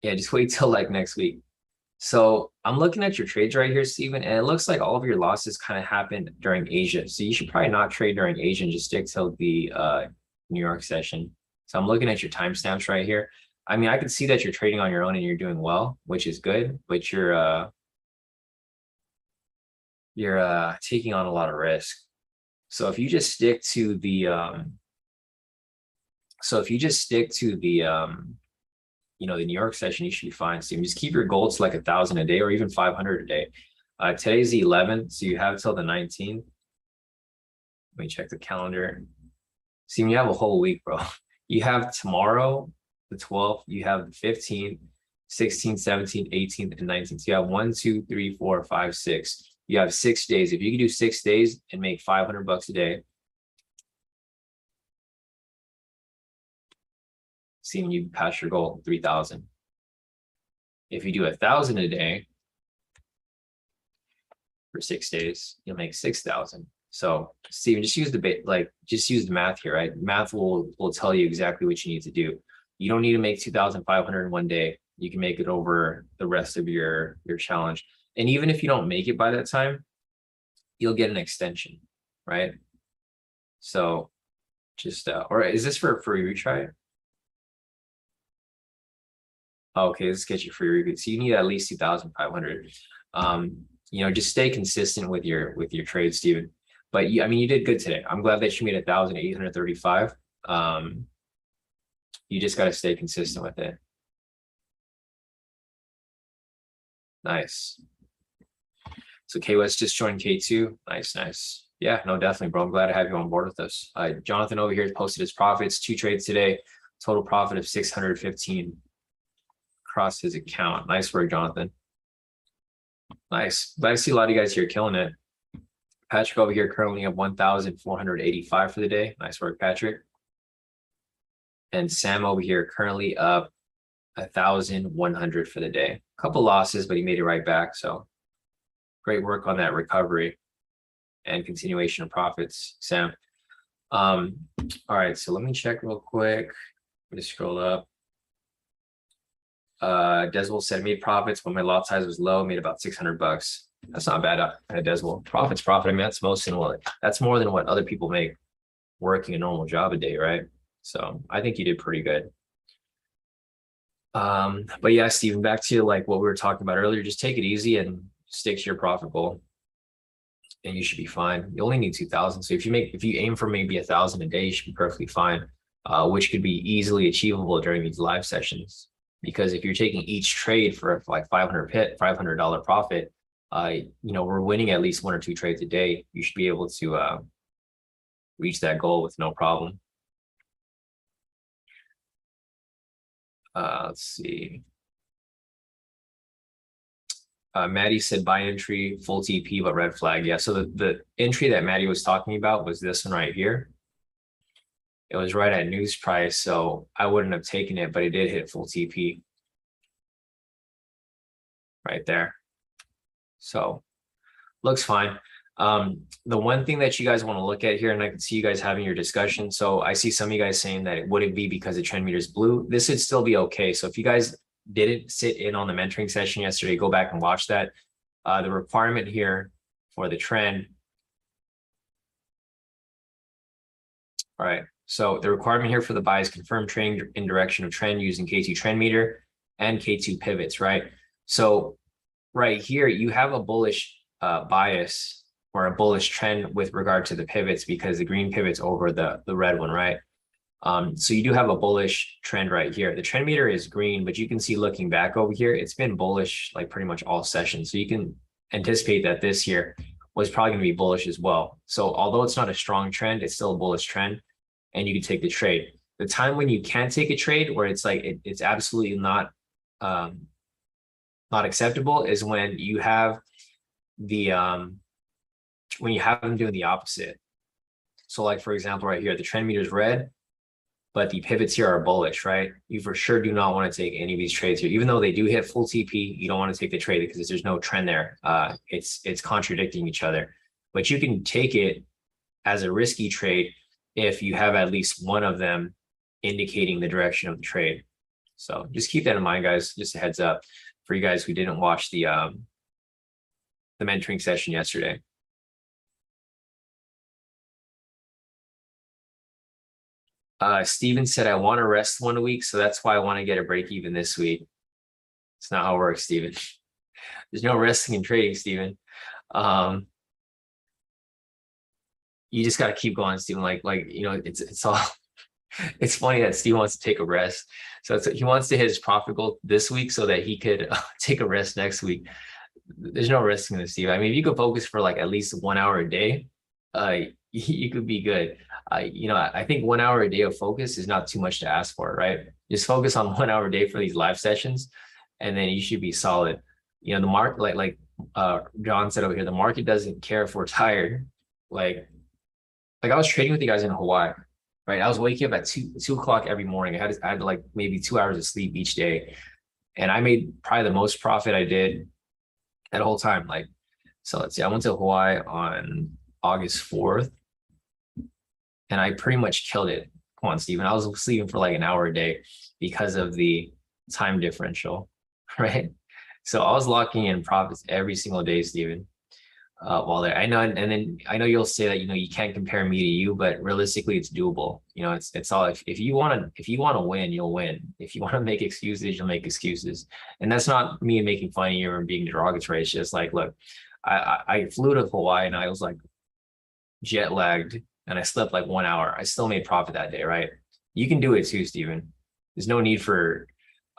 yeah, just wait till like next week. So I'm looking at your trades right here, Steven, and it looks like all of your losses kind of happened during Asia. So you should probably not trade during Asia and just stick till the New York session. So I'm looking at your timestamps right here. I mean, I can see that you're trading on your own and you're doing well, which is good, but you're taking on a lot of risk. So if you just stick to the the New York session, you should be fine. So you just keep your goal to like 1,000 a day or even 500 a day. Today's the 11th, so you have till the 19th. Let me check the calendar. See, you have a whole week, bro. You have tomorrow, the 12th, you have the 15th, 16th, 17th, 18th, and 19th. So you have 1, 2, 3, 4, 5, 6. You have 6 days. If you can do 6 days and make $500 a day, see when you pass your goal, 3,000. If you do 1,000 a day for 6 days, you'll make 6,000. So Steven, just use the math here, right? Math will tell you exactly what you need to do. You don't need to make 2,500 in one day. You can make it over the rest of your challenge. And even if you don't make it by that time, you'll get an extension, right? So just or is this for a free retry? Okay, let's get you free repeat. So you need at least 2,500. Just stay consistent with your trade, Steven. But I mean, you did good today. I'm glad that you made 1,835. You just got to stay consistent with it. Nice. So K-West just joined K2. Nice. Yeah, no, definitely, bro. I'm glad to have you on board with us. Jonathan over here posted his profits, 2 trades today, total profit of 615 across his account. Nice work, Jonathan. Nice. Glad to see a lot of you guys here killing it. Patrick over here currently at 1,485 for the day. Nice work, Patrick. And Sam over here currently up 1,100 for the day. A couple losses, but he made it right back. So great work on that recovery and continuation of profits, Sam. All right, so let me check real quick. Let me scroll up. Deswell said made profits when my lot size was low, made about $600. That's not bad at Deswell. Profit. I mean, that's more than what other people make working a normal job a day, right? So I think you did pretty good. But yeah, Steven, back to like what we were talking about earlier, just take it easy and stick to your profit goal and you should be fine. You only need 2,000. So if you aim for maybe 1,000 a day, you should be perfectly fine, which could be easily achievable during these live sessions. Because if you're taking each trade for like $500 profit, we're winning at least 1 or 2 trades a day. You should be able to reach that goal with no problem. Let's see. Maddie said buy entry, full TP, but red flag. Yeah, so the entry that Maddie was talking about was this one right here. It was right at news price, so I wouldn't have taken it, but it did hit full TP right there. So looks fine. The one thing that you guys want to look at here, and I can see you guys having your discussion. So I see some of you guys saying that it wouldn't be because the trend meter is blue. This would still be okay. So if you guys didn't sit in on the mentoring session yesterday, go back and watch that. The requirement here for the trend. All right. So the requirement here for the buy is confirm trading in direction of trend using K2 trend meter and K2 pivots, right? So right here, you have a bullish bias or a bullish trend with regard to the pivots because the green pivot's over the red one, right? So you do have a bullish trend right here. The trend meter is green, but you can see looking back over here, it's been bullish like pretty much all session. So you can anticipate that this here was probably going to be bullish as well. So although it's not a strong trend, it's still a bullish trend and you can take the trade. The time when you can take a trade where it's like it's absolutely not acceptable is when you have the when you have them doing the opposite. So like for example, right here, the trend meter is red, but the pivots here are bullish, right? You for sure do not want to take any of these trades here. Even though they do hit full TP, you don't want to take the trade because there's no trend there. It's contradicting each other. But you can take it as a risky trade if you have at least one of them indicating the direction of the trade. So just keep that in mind, guys. Just a heads up for you guys who didn't watch the mentoring session yesterday. Steven said, I want to rest 1 week, so that's why I want to get a break even this week. It's not how it works, Steven. There's no resting and trading, Steven. You just got to keep going, Steven. Like, you know, it's all, it's funny that Steve wants to take a rest. So he wants to hit his profit goal this week so that he could take a rest next week. There's no resting in this, Steve. I mean, if you could focus for like at least 1 hour a day, you could be good. You know, I think 1 hour a day of focus is not too much to ask for, right? Just focus on 1 hour a day for these live sessions, and then you should be solid. You know, the market, like John said over here, the market doesn't care if we're tired. Like I was trading with you guys in Hawaii, right? I was waking up at 2 o'clock every morning. I had like maybe 2 hours of sleep each day, and I made probably the most profit I did that whole time. Like, so let's see, I went to Hawaii on August 4th, and I pretty much killed it. Come on, Steven. I was sleeping for like an hour a day because of the time differential, right? So I was locking in profits every single day, Steven. While there, I know, and then I know you'll say that, you know, you can't compare me to you, but realistically, it's doable. You know, it's all, if you want to win, you'll win. If you want to make excuses, you'll make excuses. And that's not me making fun of you or being derogatory. It's just like, look, I flew to Hawaii and I was like jet lagged and I slept like 1 hour. I still made profit that day, right? You can do it too, Steven. There's no need for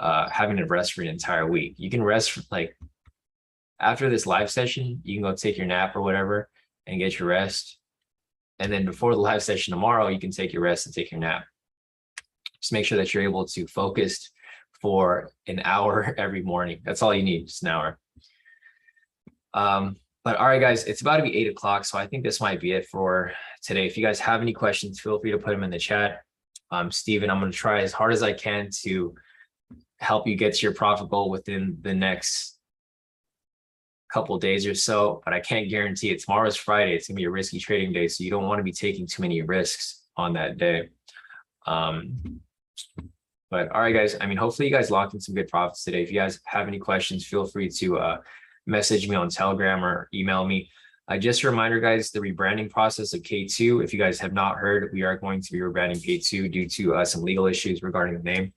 having to rest for an entire week. You can rest for, like, after this live session, you can go take your nap or whatever and get your rest. And then before the live session tomorrow, you can take your rest and take your nap. Just make sure that you're able to focus for an hour every morning. That's all you need, just an hour. But all right, guys, it's about to be 8 o'clock. So I think this might be it for today. If you guys have any questions, feel free to put them in the chat. Steven, I'm going to try as hard as I can to help you get to your profit goal within the next couple of days or so, but I can't guarantee it. Tomorrow's Friday. It's gonna be a risky trading day, so you don't want to be taking too many risks on that day. But all right, guys, I mean, hopefully you guys locked in some good profits today. If you guys have any questions, feel free to message me on Telegram or email me. Just a reminder, guys, the rebranding process of K2, if you guys have not heard, we are going to be rebranding K2 due to some legal issues regarding the name.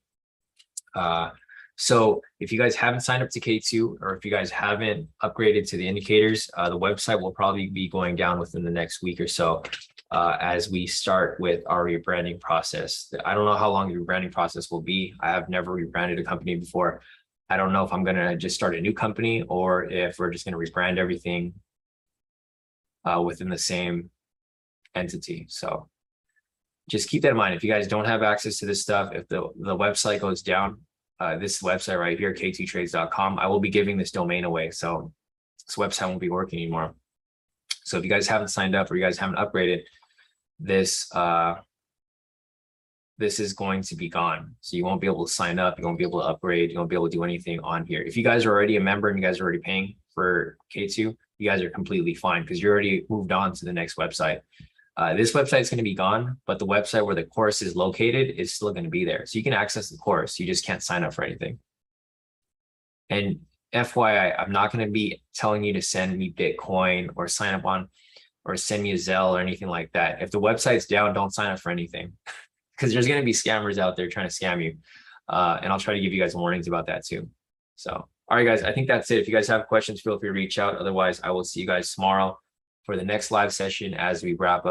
So if you guys haven't signed up to K2, or if you guys haven't upgraded to the indicators, the website will probably be going down within the next week or so as we start with our rebranding process. I don't know how long the rebranding process will be. I have never rebranded a company before. I don't know if I'm going to just start a new company or if we're just going to rebrand everything within the same entity. So just keep that in mind. If you guys don't have access to this stuff, if the website goes down, this website right here, k2trades.com, I will be giving this domain away. So this website won't be working anymore. So if you guys haven't signed up or you guys haven't upgraded, this is going to be gone. So you won't be able to sign up. You won't be able to upgrade. You won't be able to do anything on here. If you guys are already a member and you guys are already paying for K2, you you guys are completely fine because you already moved on to the next website. This website is going to be gone, but the website where the course is located is still going to be there. So you can access the course. You just can't sign up for anything. And FYI, I'm not going to be telling you to send me Bitcoin or sign up on or send me a Zelle or anything like that. If the website's down, don't sign up for anything because there's going to be scammers out there trying to scam you. And I'll try to give you guys warnings about that too. So, all right, guys, I think that's it. If you guys have questions, feel free to reach out. Otherwise, I will see you guys tomorrow for the next live session as we wrap up